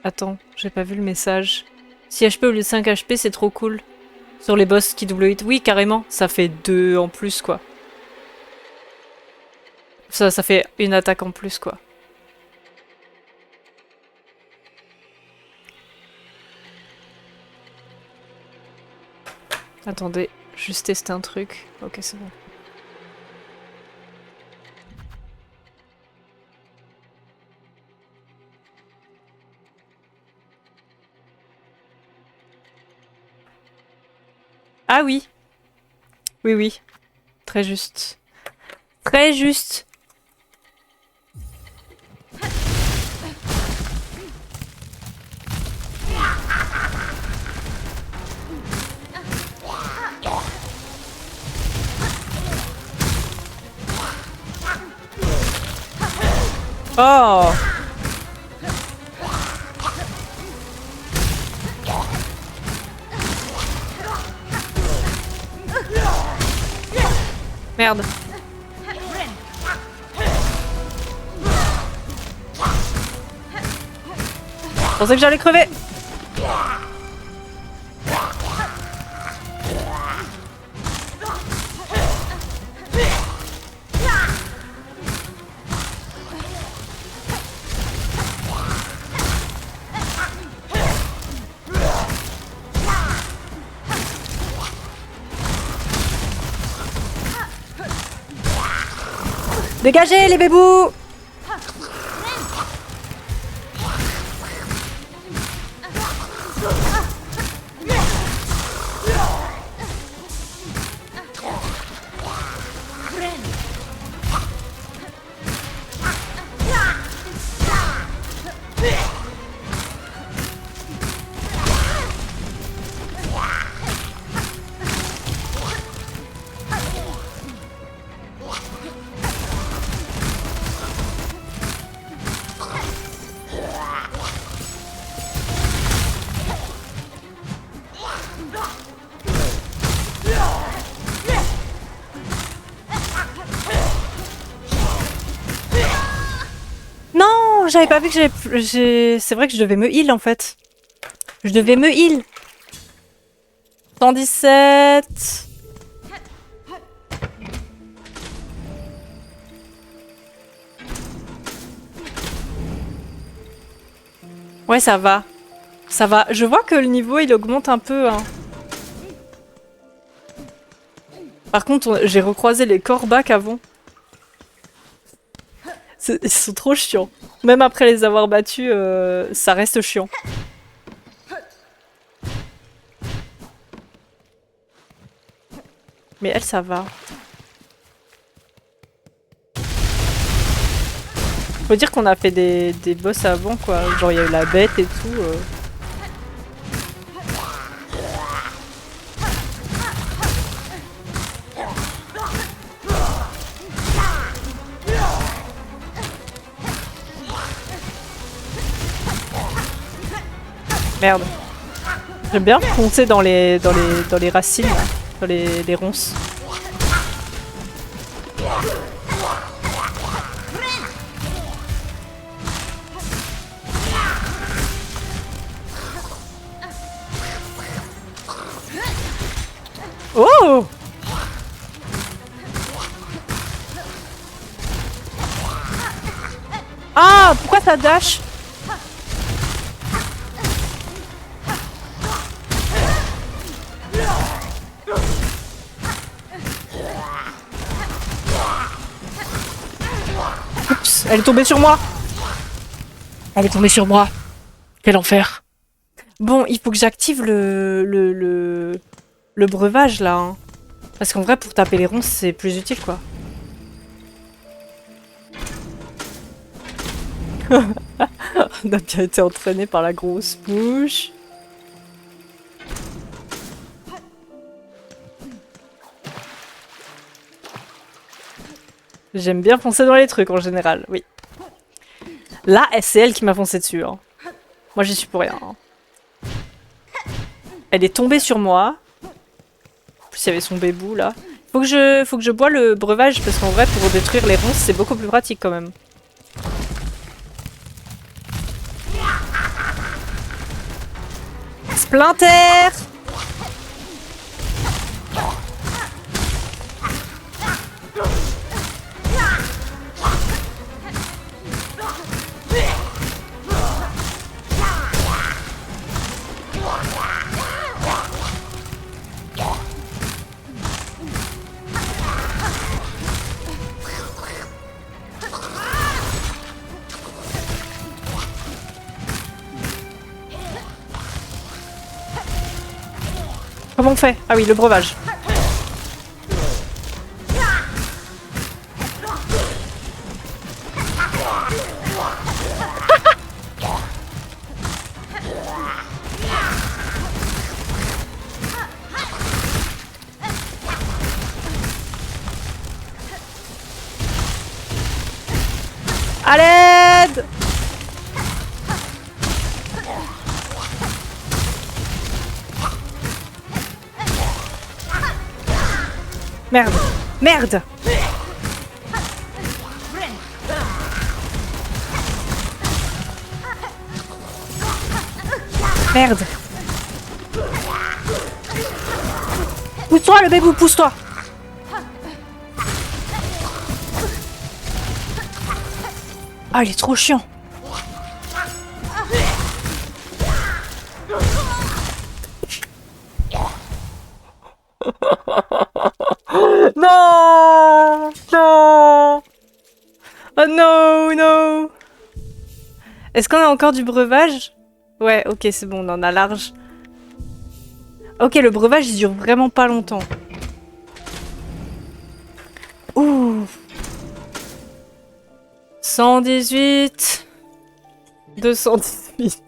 Attends, j'ai pas vu le message. 6 HP au lieu de 5 HP, c'est trop cool. Sur les boss qui double hit. Oui, carrément. Ça fait 2 en plus, quoi. Ça fait une attaque en plus, quoi. Attendez, juste tester un truc. Ok, c'est bon. Ah oui. Oui, oui. Très juste. Très juste. Oh! Merde. Je pensais que j'allais crever. Dégagez les bébous! J'avais pas vu que c'est vrai que je devais me heal en fait. Je devais me heal. 117. Ouais, ça va. Ça va. Je vois que le niveau il augmente un peu. Hein. Par contre, j'ai recroisé les corbacs avant. Ils sont trop chiants. Même après les avoir battus, ça reste chiant. Mais elle, ça va. Faut dire qu'on a fait des boss avant, quoi. Genre, il y a eu la bête et tout. Merde. J'aime bien foncer dans les racines, là. Dans les ronces. Oh! Ah! Pourquoi ça dash? Oups, elle est tombée sur moi. Elle est tombée sur moi. Quel enfer. Bon, il faut que j'active le breuvage là. Hein. Parce qu'en vrai, pour taper les ronces, c'est plus utile quoi. On a bien été entraîné par la grosse bouche. J'aime bien foncer dans les trucs en général, oui. Là, c'est elle qui m'a foncé dessus. Hein. Moi, j'y suis pour rien. Hein. Elle est tombée sur moi. En plus, il y avait son bébou là. Faut que je bois le breuvage parce qu'en vrai, pour détruire les ronces, c'est beaucoup plus pratique quand même. Splinter! Comment on fait? Ah oui, le breuvage. À l'aide! Merde! Merde! Merde! Pousse-toi le bébou, pousse-toi! Ah, il est trop chiant! Non! Non! Oh non, non! Est-ce qu'on a encore du breuvage? Ouais, ok, c'est bon, on en a large. Ok, le breuvage, il dure vraiment pas longtemps. Ouh! 118... 218...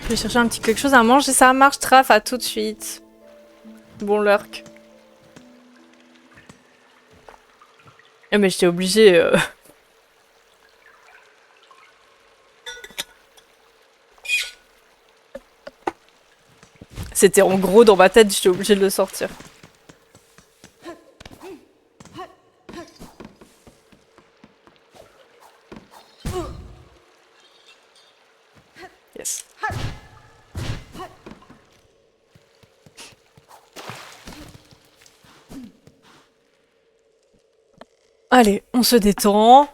Je vais chercher un petit quelque chose à manger, ça marche, Traf, à tout de suite. Bon lurk. Ah mais j'étais obligée... C'était en gros dans ma tête, j'étais obligée de le sortir. Yes. Allez, on se détend.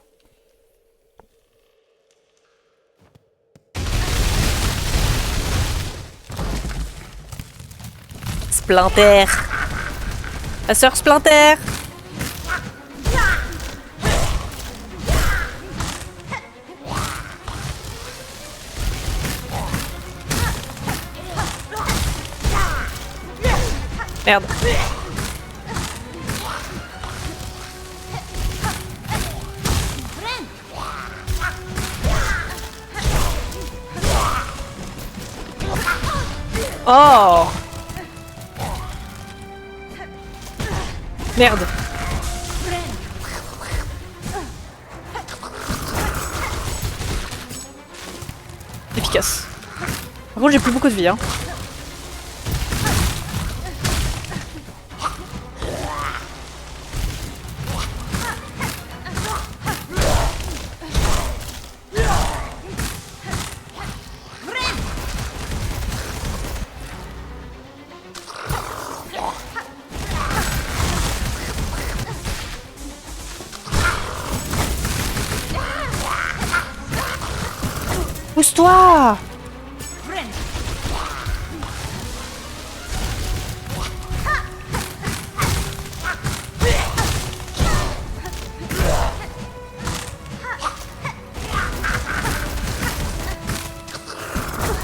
Splinter. La sœur Splinter. Merde. Oh! Merde. Efficace. Par contre, j'ai plus beaucoup de vie, hein. Pousse-toi!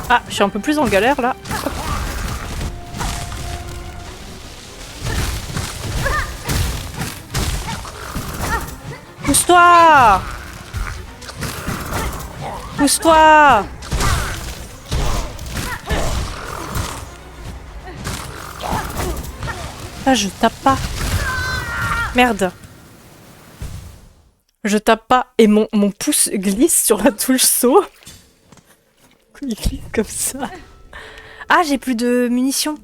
Ah, je suis un peu plus en galère là. Hop. Pousse-toi! Pousse-toi! Ah, je tape pas. Merde. Je tape pas et mon pouce glisse sur la touche saut. Il glisse comme ça. Ah, j'ai plus de munitions.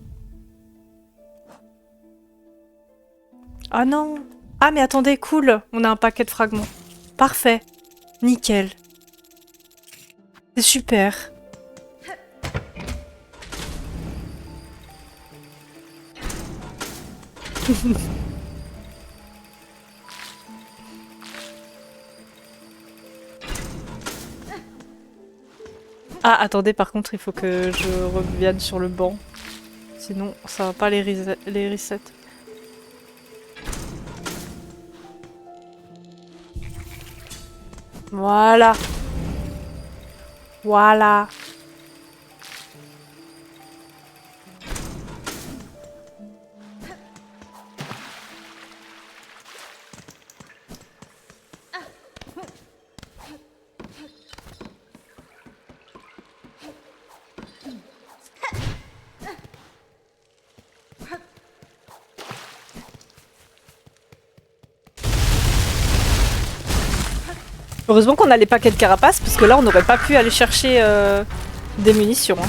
Ah non. Ah, mais attendez, cool. On a un paquet de fragments. Parfait. Nickel. C'est super. Ah, attendez, par contre, il faut que je revienne sur le banc. Sinon, ça va pas les reset. Voilà. Voilà. Heureusement qu'on a les paquets de carapace, parce que là, on n'aurait pas pu aller chercher des munitions. Hein.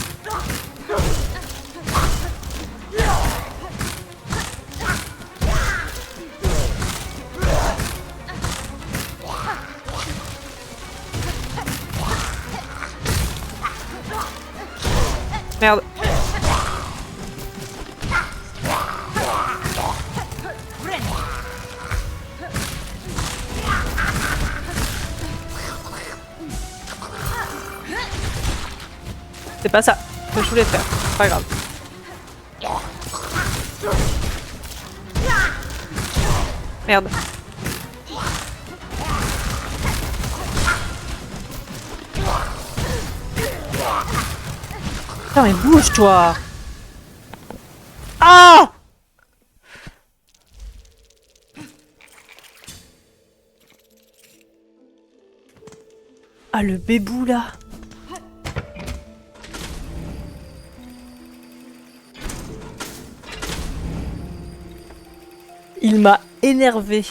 Merde. C'est pas ça que je voulais faire. C'est pas grave. Merde. Putain, mais bouge-toi! Ah! Ah, le bébou, là! Il m'a énervé.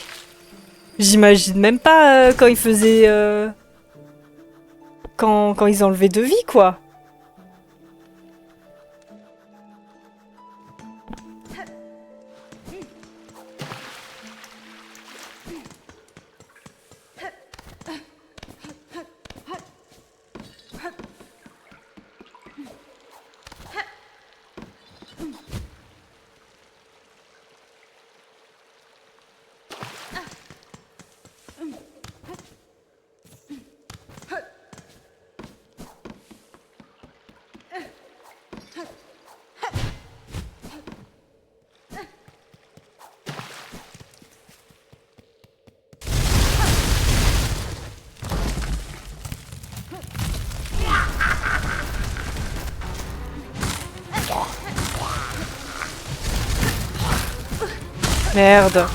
J'imagine même pas quand il faisait... Quand ils enlevaient de vie, quoi. Merde.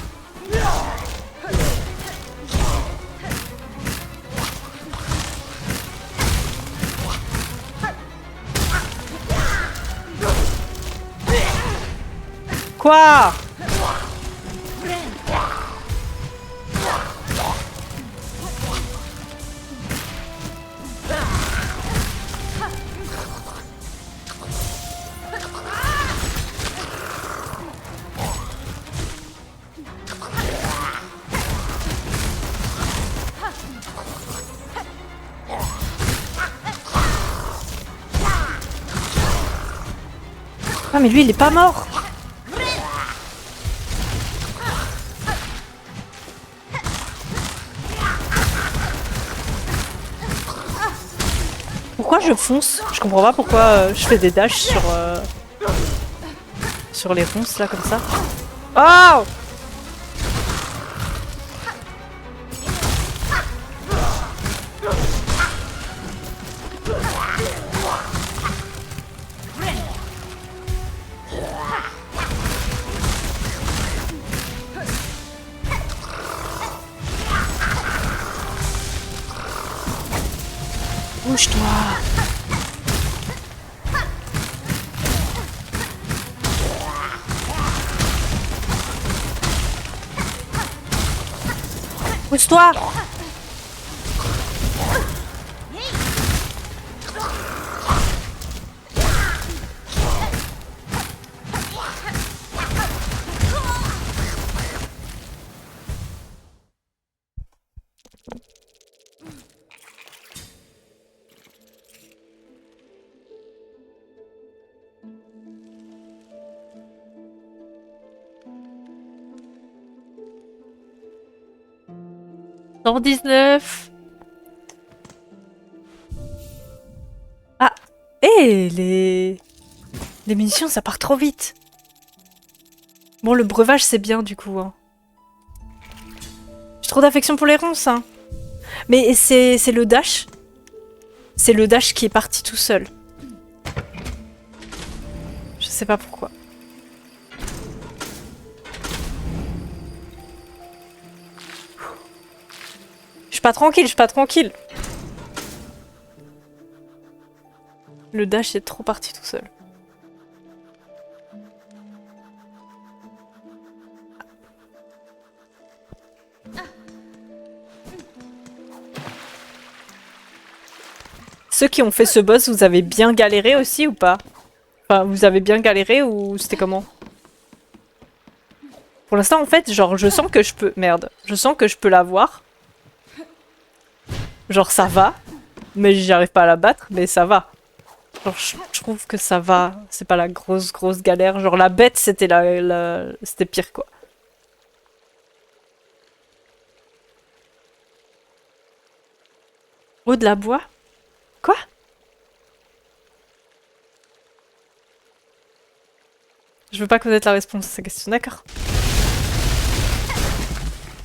Quoi? Ah mais lui il est pas mort. Pourquoi je fonce? Je comprends pas pourquoi je fais des dashs sur les ronces là comme ça. Oh! Bouge-toi. Pousse-toi! Dans 19. Ah! Eh, les munitions, ça part trop vite. Bon, le breuvage, c'est bien, du coup. Hein. J'ai trop d'affection pour les ronces, hein. Mais c'est le dash. C'est le dash qui est parti tout seul. Je sais pas pourquoi. Je suis pas tranquille, je suis pas tranquille. Le dash est trop parti tout seul. Ceux qui ont fait ce boss, vous avez bien galéré aussi ou pas? Enfin, vous avez bien galéré ou c'était comment? Pour l'instant, en fait, genre, je sens que je peux... Merde. Je sens que je peux l'avoir. Genre, ça va. Mais j'arrive pas à la battre, mais ça va. Genre, je trouve que ça va. C'est pas la grosse galère. Genre, la bête, c'était c'était pire, quoi. Eau de la bois? Quoi? Je veux pas connaître la réponse à ces questions, d'accord.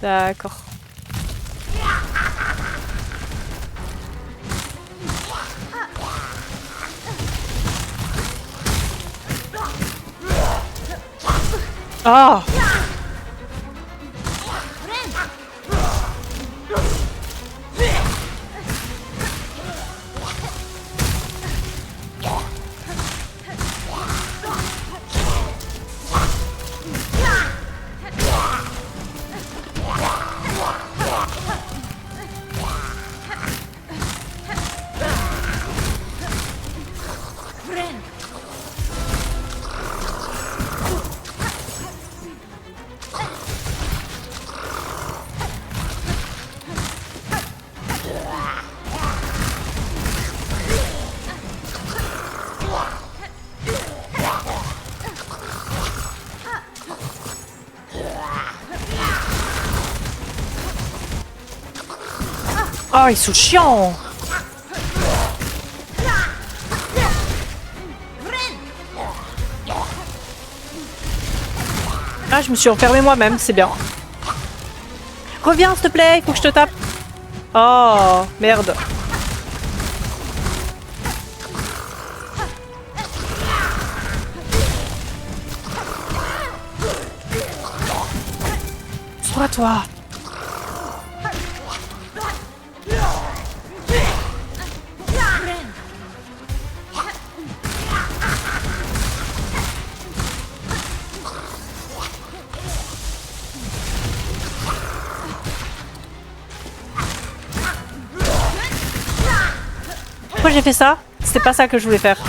D'accord. Ah! Oh, ils sont chiants! Ah, je me suis enfermée moi-même, c'est bien. Reviens, s'il te plaît, il faut que je te tape. Oh, merde. Sois toi. Pourquoi j'ai fait ça? C'était pas ça que je voulais faire.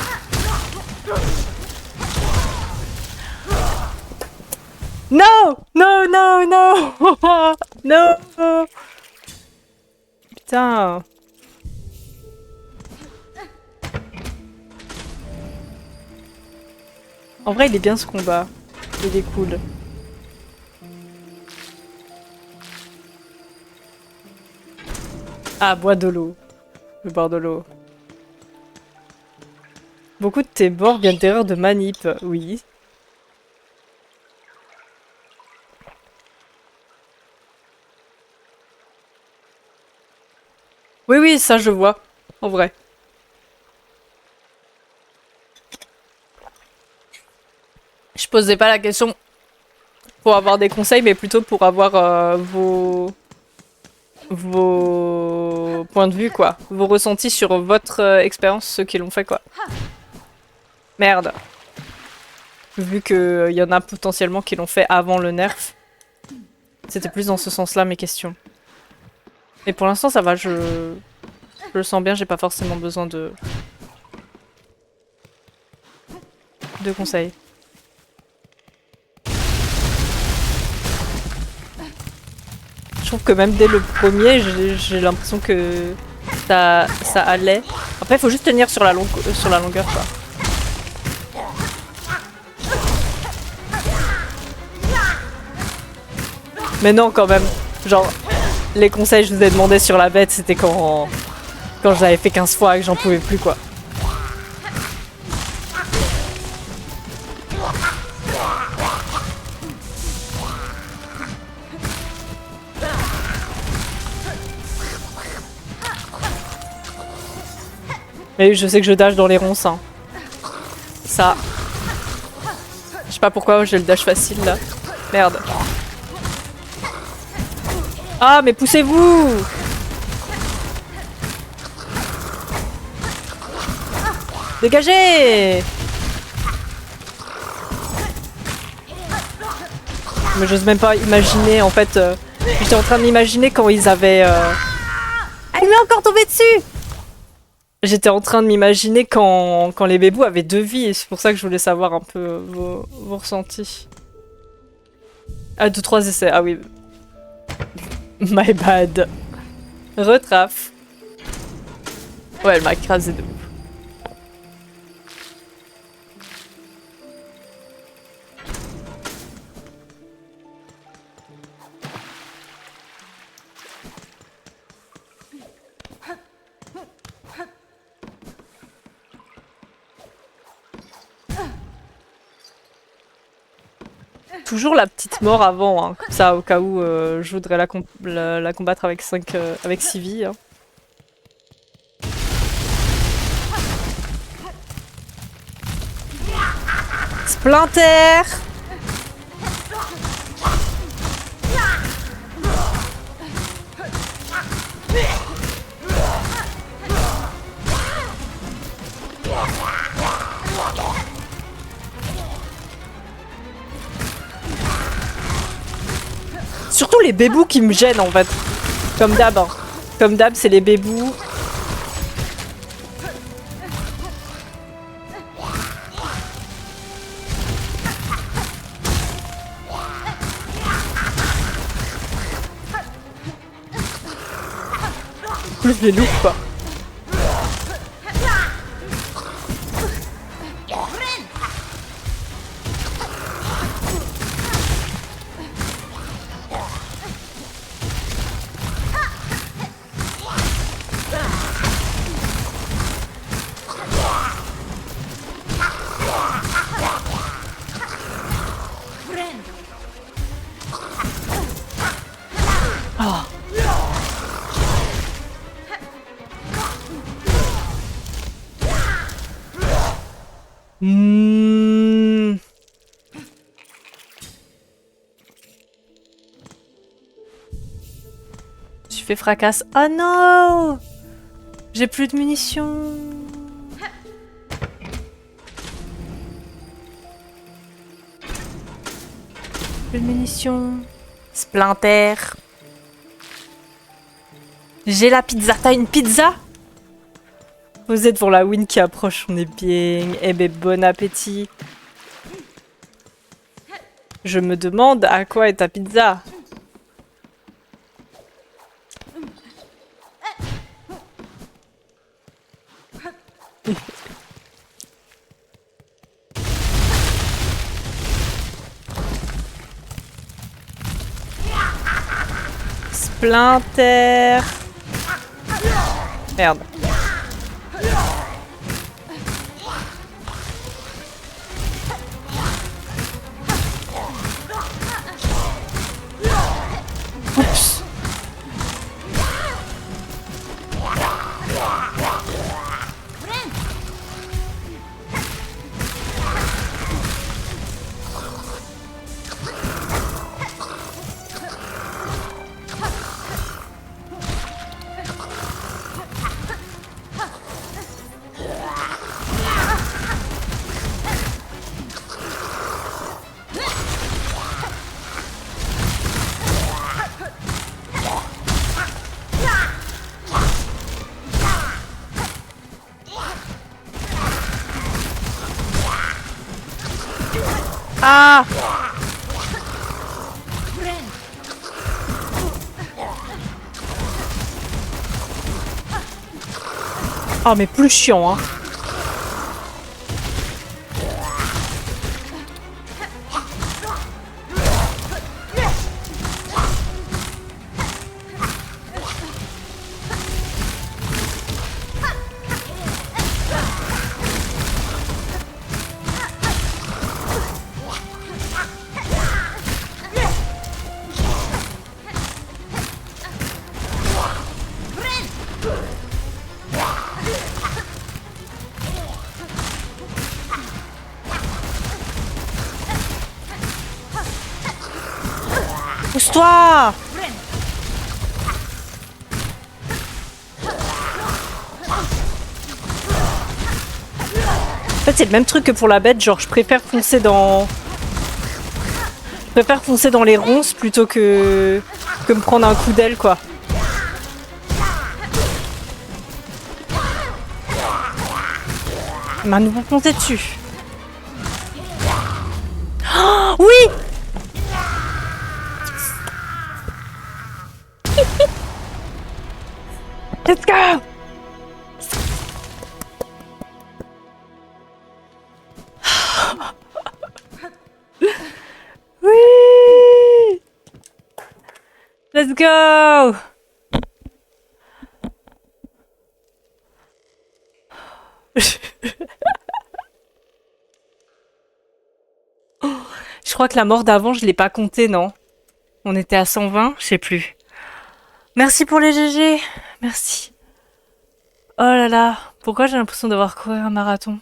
Non! Non, non, non! Non! Putain. En vrai, il est bien ce combat. Il est cool. Ah, bois de l'eau. Le bord de l'eau. Beaucoup de tes bords viennent d'erreurs de manip. Oui. Oui, oui, ça je vois. En vrai. Je posais pas la question pour avoir des conseils, mais plutôt pour avoir vos points de vue, quoi. Vos ressentis sur votre expérience, ceux qui l'ont fait, quoi. Merde. Vu qu'il y en a potentiellement qui l'ont fait avant le nerf. C'était plus dans ce sens-là mes questions. Et pour l'instant, ça va, je le sens bien, j'ai pas forcément besoin de conseils. Je trouve que même dès le premier, j'ai l'impression que ça allait. Après, il faut juste tenir sur la longueur, quoi. Mais non, quand même. Genre, les conseils que je vous ai demandé sur la bête, c'était quand je l'avais fait 15 fois et que j'en pouvais plus, quoi. Mais je sais que je dash dans les ronces, hein. Ça. Je sais pas pourquoi j'ai le dash facile, là. Merde. Ah, mais poussez-vous! Dégagez! Mais j'ose même pas imaginer, en fait. J'étais en train de m'imaginer quand ils avaient... Ah, il m'est encore tombé dessus! J'étais en train de m'imaginer quand les bébous avaient 2 vies, et c'est pour ça que je voulais savoir un peu vos ressentis. Ah, 2-3 essais, ah oui. My bad. Retraf. Ouais, elle m'a écrasé de ouf. Toujours la petite mort avant, hein, comme ça, au cas où je voudrais la combattre avec 6 vies. Hein. Splinter! Surtout les bébous qui me gênent en fait. Comme d'hab. Hein. Comme d'hab, c'est les bébous. Plus les loups quoi. Oh. Tu fais fracasse. Oh non! J'ai plus de munitions. Plus de munitions. Splinter. J'ai la pizza. T'as une pizza? Vous êtes pour la win qui approche, on est bien. Eh ben, bon appétit. Je me demande à quoi est ta pizza? Splinter. Merde. Oups. Ah! Oh mais plus chiant hein. Pousse-toi! En fait, c'est le même truc que pour la bête, genre je préfère foncer dans... Je préfère foncer dans les ronces plutôt que me prendre un coup d'aile, quoi. Il m'a nouveau monté dessus. Oh, oui! Let's go! Oui! Let's go! Je crois que la mort d'avant, je l'ai pas compté, non? On était à 120, je sais plus. Merci pour les GG. Merci. Oh là là, pourquoi j'ai l'impression d'avoir couru un marathon?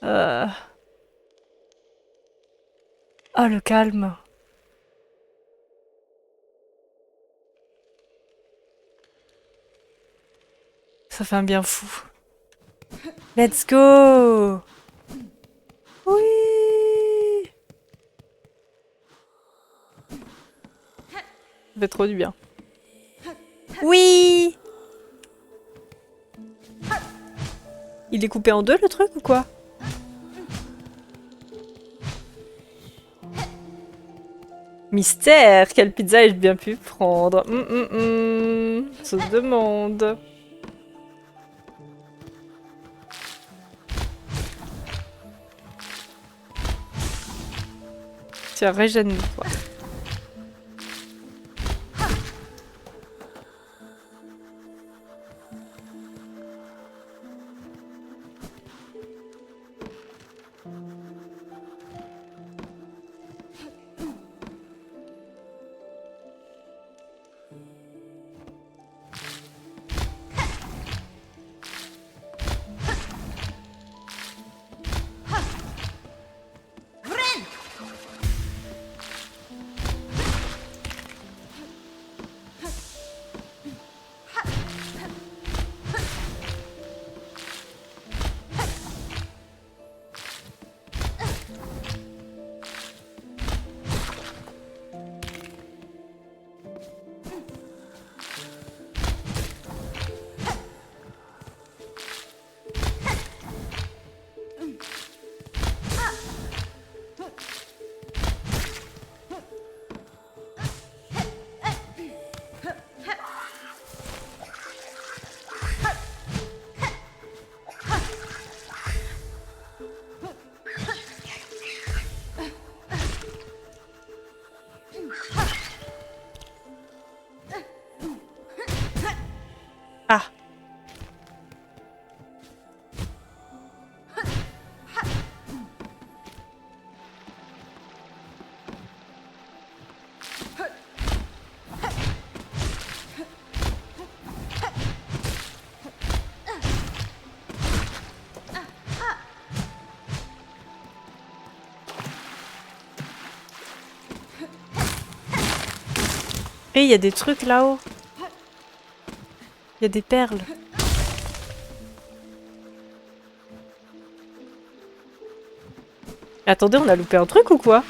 euh... Oh le calme. Ça fait un bien fou. Let's go! Oui! Ça fait trop du bien. Oui! Il est coupé en deux le truc ou quoi? Mystère! Quelle pizza ai-je bien pu prendre? On se demande. Tiens, régène-toi. Ah! Et il y a des trucs là-haut. Il y a des perles. Attendez, on a loupé un truc ou quoi?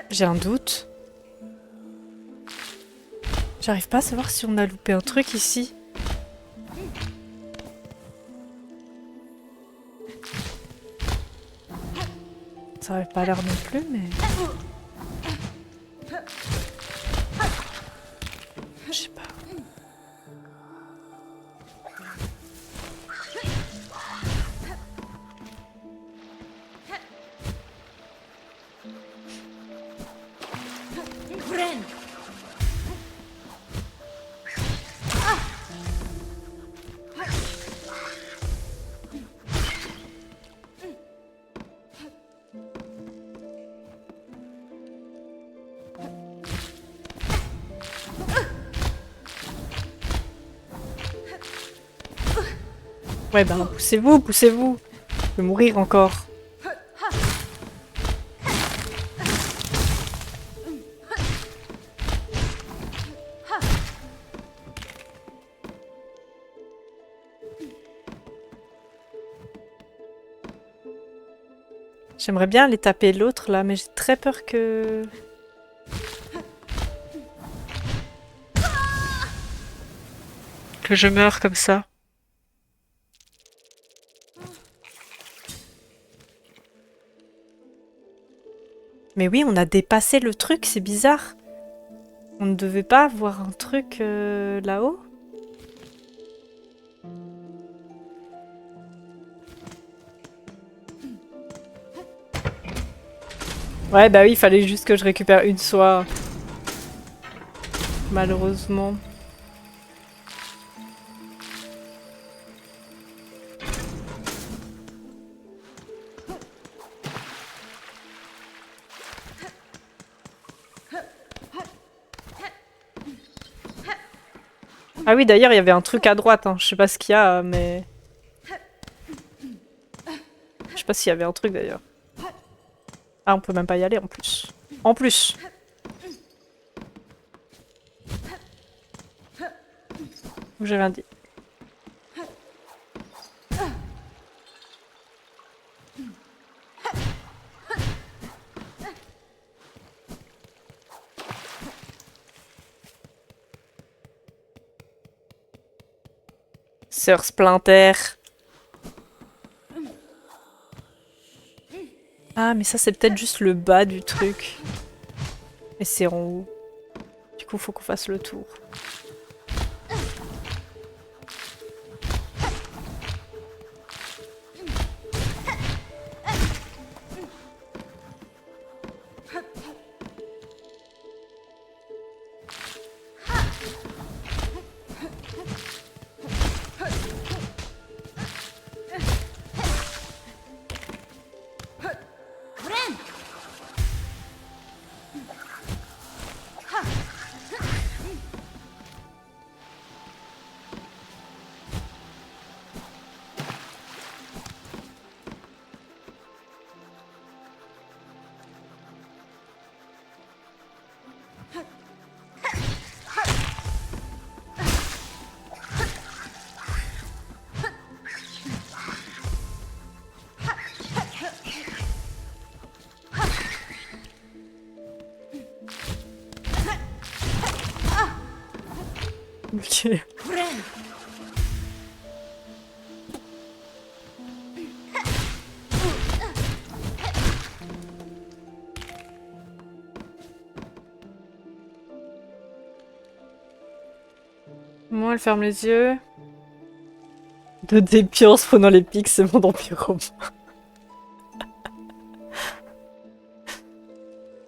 J'ai un doute. J'arrive pas à savoir si on a loupé un truc ici. Ça avait pas l'air non plus, mais... Je sais pas. Ouais, ben, poussez-vous, poussez-vous. Je vais mourir encore. J'aimerais bien aller taper l'autre là, mais j'ai très peur que... que je meure comme ça. Mais oui, on a dépassé le truc, c'est bizarre. On ne devait pas avoir un truc là-haut? Ouais, bah oui, il fallait juste que je récupère une soie. Malheureusement. Ah oui, d'ailleurs, il y avait un truc à droite, hein. Je sais pas ce qu'il y a, mais... Je sais pas s'il y avait un truc, d'ailleurs. Ah, on peut même pas y aller, en plus. En plus! J'ai rien dit. Sœur Splinter. Ah, mais ça, c'est peut-être juste le bas du truc. Et c'est en haut. Du coup, faut qu'on fasse le tour. Ok. Moi, elle ferme les yeux. De dépiance prenant les pics, c'est mon empire romain.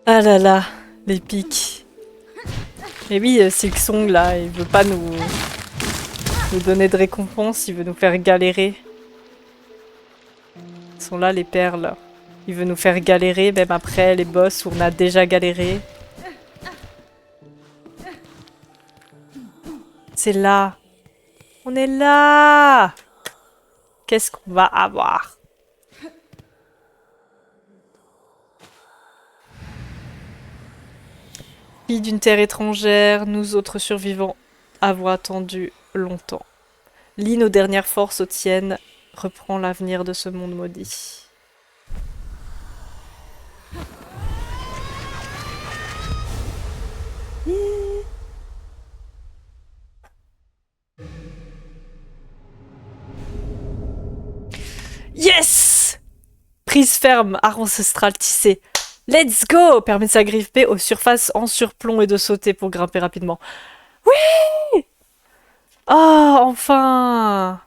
Ah là là, les pics. Et oui, Silksong là, il veut pas nous donner de récompense, il veut nous faire galérer. Ils sont là les perles. Il veut nous faire galérer, même après les boss où on a déjà galéré. C'est là. On est là. Qu'est-ce qu'on va avoir? Fille d'une terre étrangère, nous autres survivants avons attendu longtemps. Lie nos dernières forces aux tiennes. Reprends l'avenir de ce monde maudit. Yeah. Yes! Prise ferme, art ancestral tissé. Let's go! Permet de s'agripper aux surfaces en surplomb et de sauter pour grimper rapidement. Oui! Oh, enfin!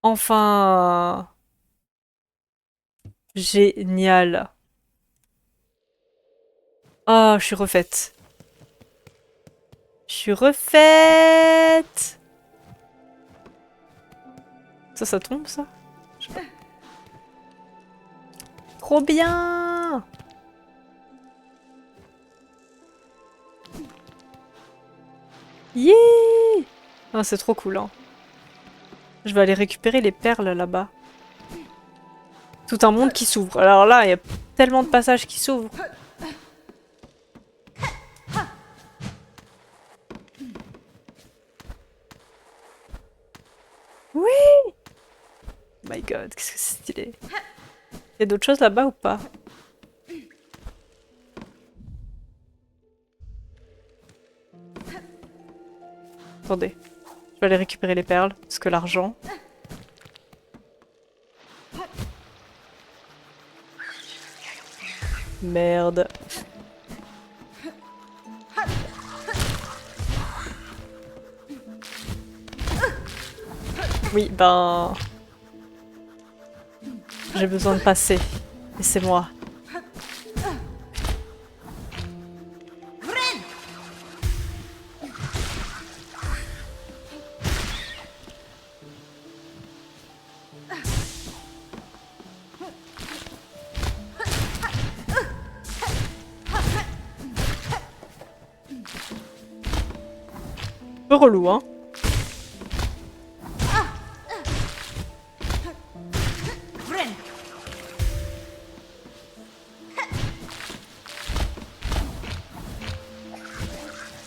Enfin! Génial. Oh, je suis refaite. Je suis refaite! Ça tombe, ça? Je sais pas. Trop bien! Yeah! Ah, c'est trop cool, hein. Je vais aller récupérer les perles là-bas. Tout un monde qui s'ouvre. Alors là, il y a tellement de passages qui s'ouvrent. Oui! Oh my god, qu'est-ce que c'est stylé. Il y a d'autres choses là-bas ou pas? Attendez. Je vais aller récupérer les perles, parce que l'argent... Merde. Oui, ben... J'ai besoin de passer. Et c'est moi. Un peu relou, hein.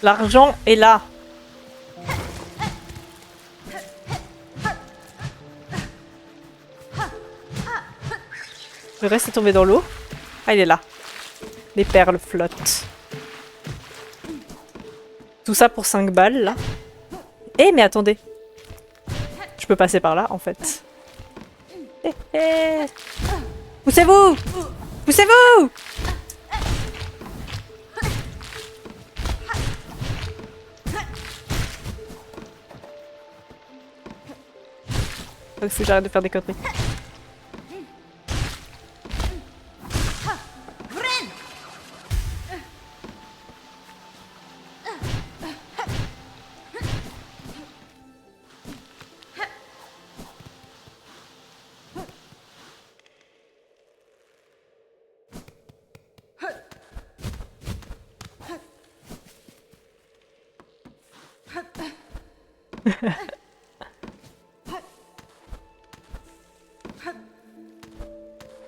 L'argent est là. Le reste est tombé dans l'eau. Ah, il est là. Les perles flottent. Tout ça pour 5 balles, là. Eh, mais attendez. Je peux passer par là, en fait. Eh, eh. Poussez-vous! Poussez-vous! Il faut que j'arrête de faire des conneries.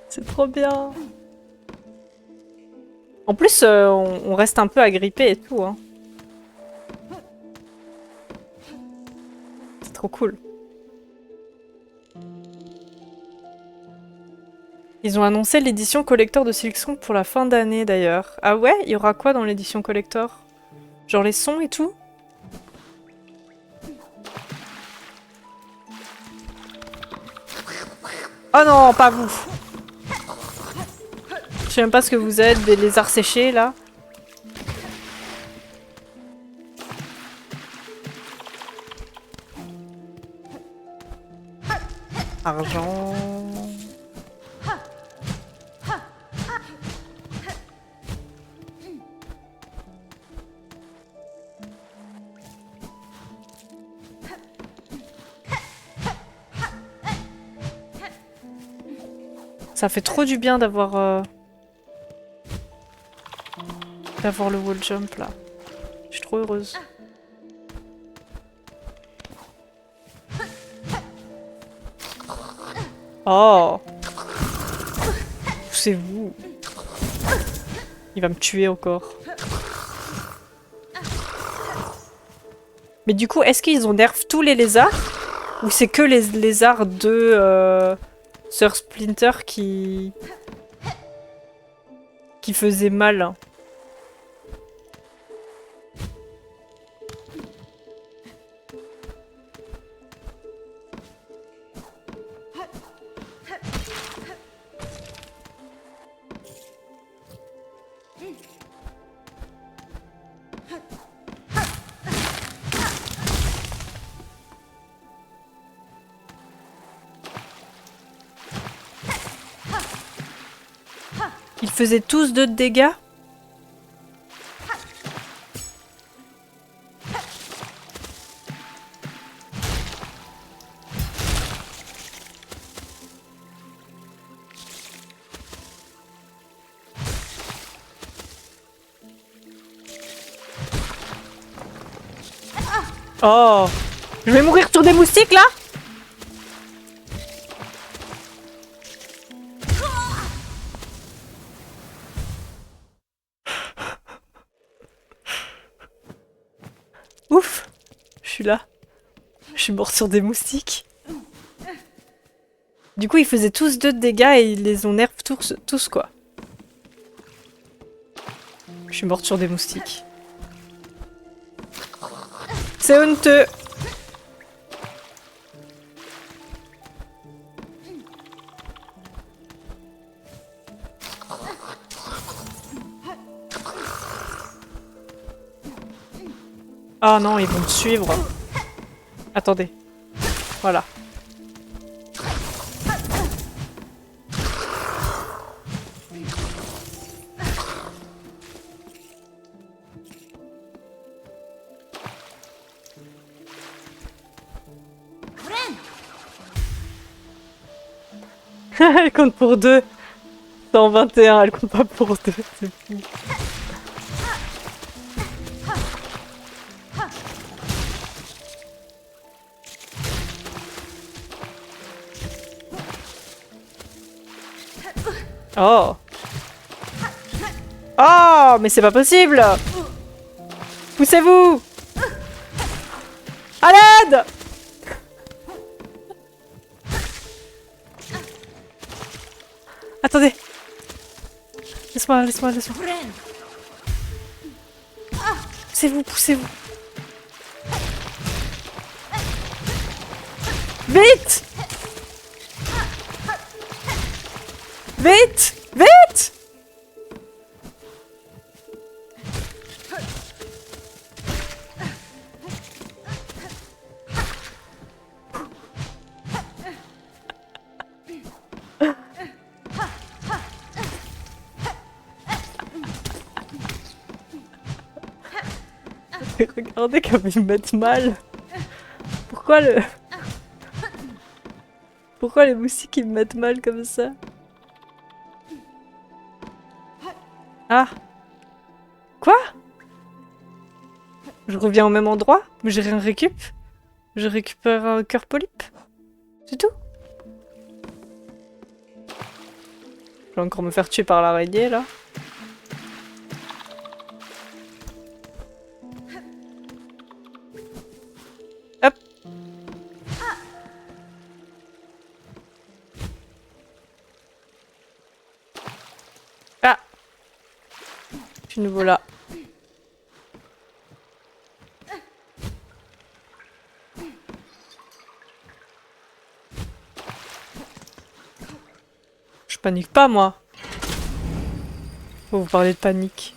C'est trop bien. En plus, on reste un peu agrippé et tout, hein. C'est trop cool. Ils ont annoncé l'édition collector de Silksong pour la fin d'année, d'ailleurs. Ah ouais? Il y aura quoi dans l'édition collector? Genre les sons et tout? Oh non, pas vous! Je sais même pas ce que vous êtes, des lézards séchés, là. Argent... Ça fait trop du bien d'avoir le wall jump là. Je suis trop heureuse. Oh! Poussez-vous. Il va me tuer encore. Mais du coup, est-ce qu'ils ont nerf tous les lézards? Ou c'est que les lézards de Sir Splinter qui faisaient mal? Hein. Ils faisaient tous 2 de dégâts? Oh! Je vais mourir sur des moustiques là? Ouf! Je suis là. Je suis mort sur des moustiques. Du coup, ils faisaient tous 2 de dégâts et ils les ont nerf tous quoi. Je suis morte sur des moustiques. C'est honteux! Oh non, ils vont me suivre. Attendez. Voilà. Elle compte pour 2. 121, elle compte pas pour 2. C'est fou. Oh. Oh, mais c'est pas possible. Poussez-vous. À l'aide. Attendez. Laisse-moi. Poussez-vous. Vite. Regardez comme ils me mettent mal. Pourquoi les moustiques ils me mettent mal comme ça? Ah. Quoi? Je reviens au même endroit? Mais j'ai rien récup? Je récupère un cœur polype? C'est tout? Je vais encore me faire tuer par l'araignée là. Hop. Ah. Je suis nouveau là. Je panique pas moi. Faut vous parler de panique.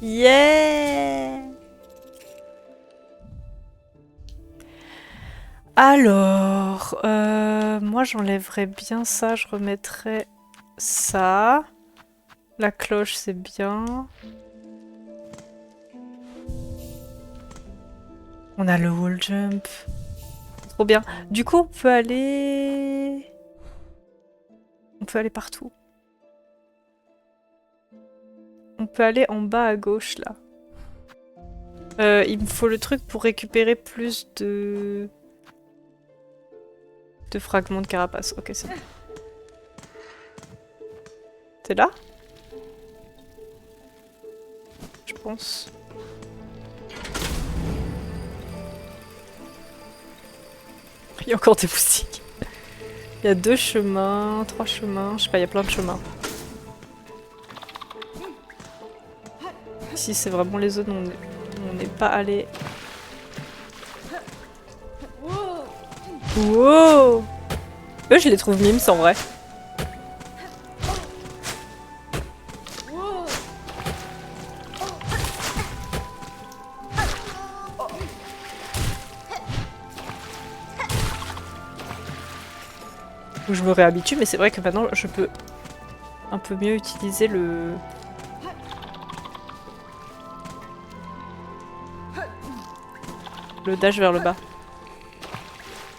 Yeah! Alors, moi j'enlèverais bien ça, je remettrais ça. La cloche c'est bien. On a le wall jump. Trop bien. Du coup on peut aller... On peut aller partout. On peut aller en bas à gauche là. Il me faut le truc pour récupérer plus de fragments de carapace. Ok, c'est bon. T'es là? pense. Il y a encore des moustiques. Il y a 2 chemins, 3 chemins, je sais pas, il y a plein de chemins. Ici, c'est vraiment les zones où on n'est pas allé. Wow! Eux, je les trouve mimes en vrai. Où je me réhabitue, mais c'est vrai que maintenant je peux un peu mieux utiliser le dash vers le bas.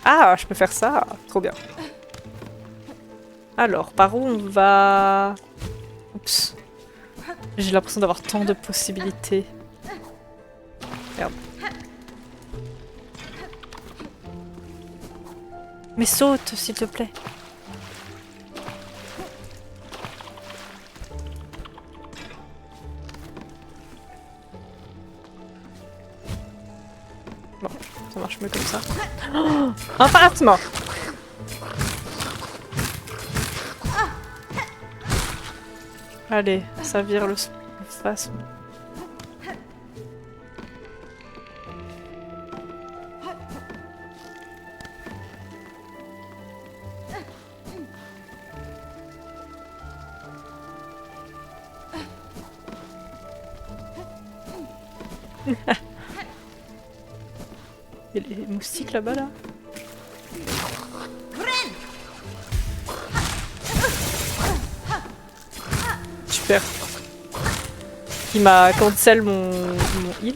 Ah, je peux faire ça, trop bien. Alors, par où on va? Oups. J'ai l'impression d'avoir tant de possibilités. Merde. Mais saute, s'il te plaît. Bon, ça marche mieux comme ça. Oh, un fantasme! Allez, ça vire le phasme. Il y a les moustiques là-bas, là? Super. Il m'a cancel mon heal.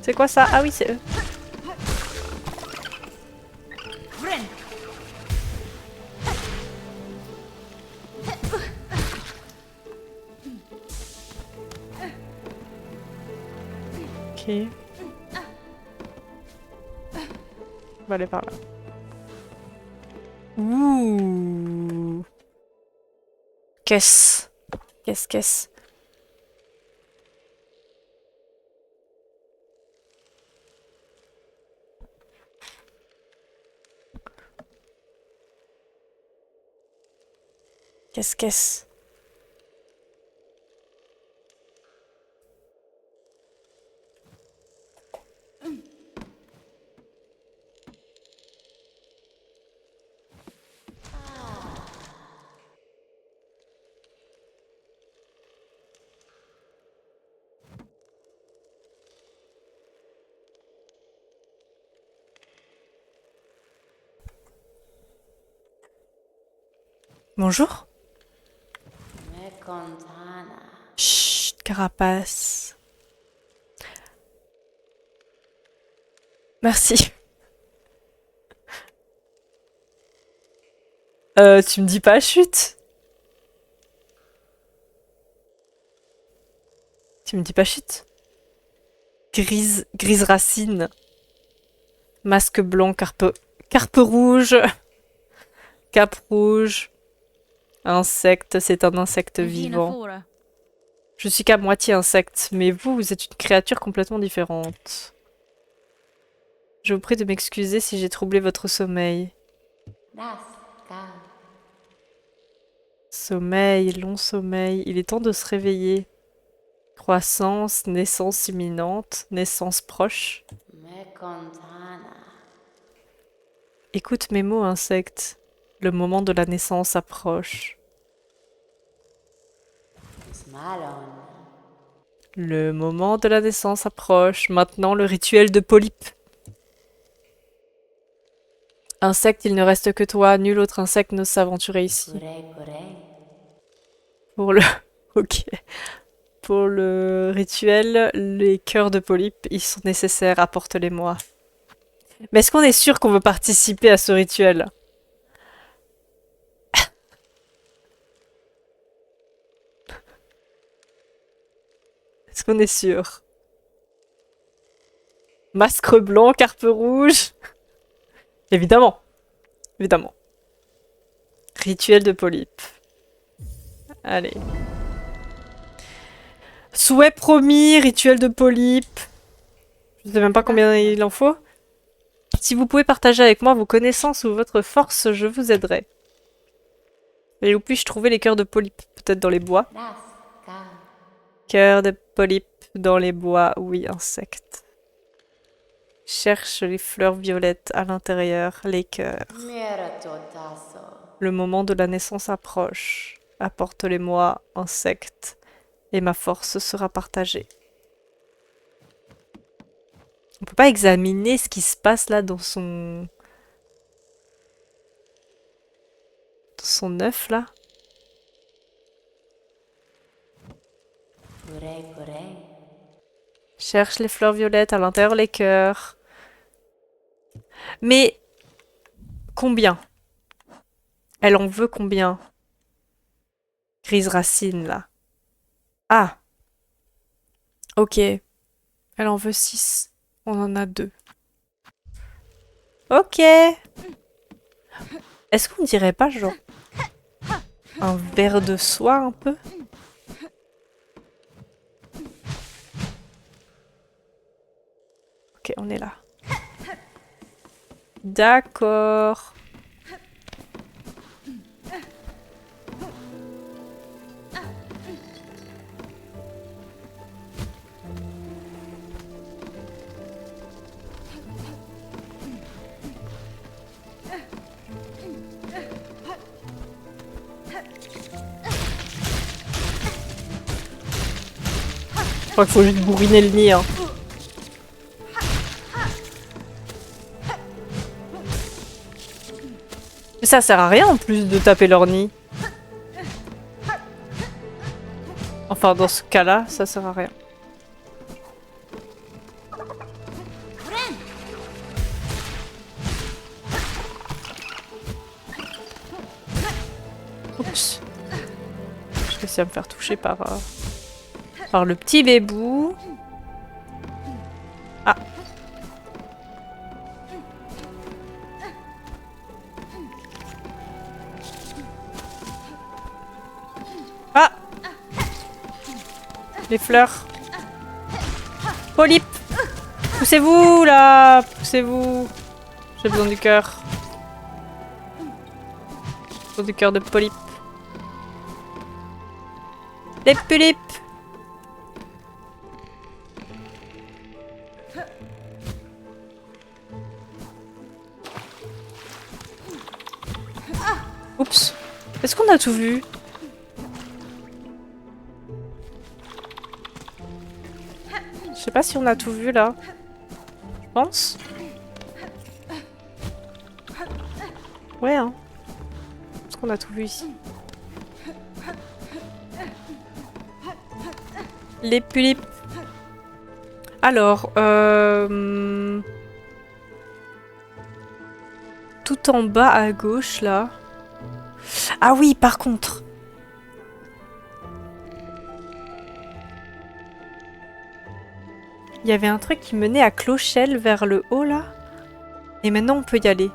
C'est quoi ça? Ah oui, c'est eux. Ok. On va aller par là. Ouh. Qu'est-ce? Qu'est-ce? Qu'est-ce? Bonjour. Chut, carapace. Merci. Tu me dis pas chute? Tu me dis pas chute? Grise racine. Masque blanc, carpe rouge. Cape rouge. Insecte, c'est un insecte vivant. Je suis qu'à moitié insecte, mais vous êtes une créature complètement différente. Je vous prie de m'excuser si j'ai troublé votre sommeil. Sommeil, long sommeil, il est temps de se réveiller. Croissance, naissance imminente, naissance proche. Écoute mes mots, insecte. Le moment de la naissance approche. Le moment de la naissance approche. Maintenant, le rituel de polype. Insecte, il ne reste que toi. Nul autre insecte n'ose s'aventurer ici. Pour le... Ok. Pour le rituel, les cœurs de polype, ils sont nécessaires. Apporte-les-moi. Mais est-ce qu'on est sûr qu'on veut participer à ce rituel? Est-ce qu'on est sûr? Masque blanc, carpe rouge. Évidemment. Évidemment. Rituel de polype. Allez. Souhait promis, rituel de polype. Je sais même pas combien il en faut. Si vous pouvez partager avec moi vos connaissances ou votre force, je vous aiderai. Et où puis-je trouver les cœurs de polype? Peut-être dans les bois. Cœur de polype dans les bois, oui, insectes. Cherche les fleurs violettes à l'intérieur, les cœurs. Le moment de la naissance approche. Apporte-les-moi, insectes, et ma force sera partagée. On peut pas examiner ce qui se passe là dans son œuf là? Cherche les fleurs violettes à l'intérieur, les cœurs. Mais combien? Elle en veut combien? Grise racine là. Ah. Ok. Elle en veut 6. On en a 2. Ok. Est-ce qu'on dirait pas genre un verre de soie un peu? Ok, on est là. D'accord. Je crois qu'il faut juste bourriner le nid. Hein. Mais ça sert à rien en plus de taper leur nid. Enfin, dans ce cas-là, ça sert à rien. Oups. Je réussis à me faire toucher par le petit bébou. Ah. Ah. Les fleurs. Polype. Poussez-vous là. Poussez-vous. J'ai besoin du cœur. J'ai besoin du cœur de polype. Les polypes. Oups. Est-ce qu'on a tout vu? Je sais pas si on a tout vu là. Je pense. Ouais, hein. Est-ce qu'on a tout vu ici? Les polypes. Alors, tout en bas à gauche là. Ah oui, par contre. Il y avait un truc qui menait à Clochelle vers le haut là. Et maintenant on peut y aller.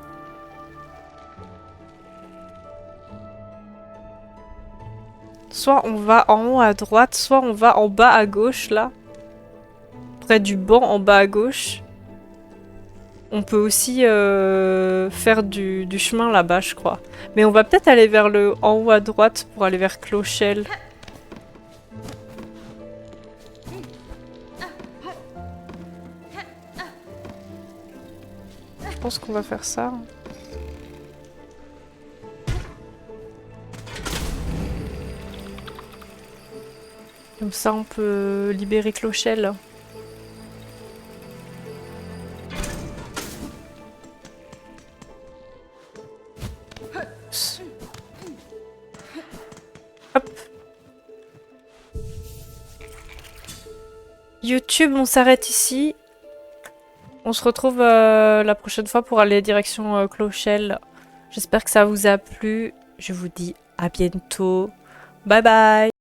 Soit on va en haut à droite, soit on va en bas à gauche là. Près du banc en bas à gauche. On peut aussi faire du chemin là-bas, je crois. Mais on va peut-être aller vers le en haut à droite pour aller vers Clochelle. Je pense qu'on va faire ça. Comme ça, on peut libérer Clochelle. Hop. YouTube, on s'arrête ici. On se retrouve la prochaine fois pour aller direction Clochelle. J'espère que ça vous a plu. Je vous dis à bientôt. Bye bye.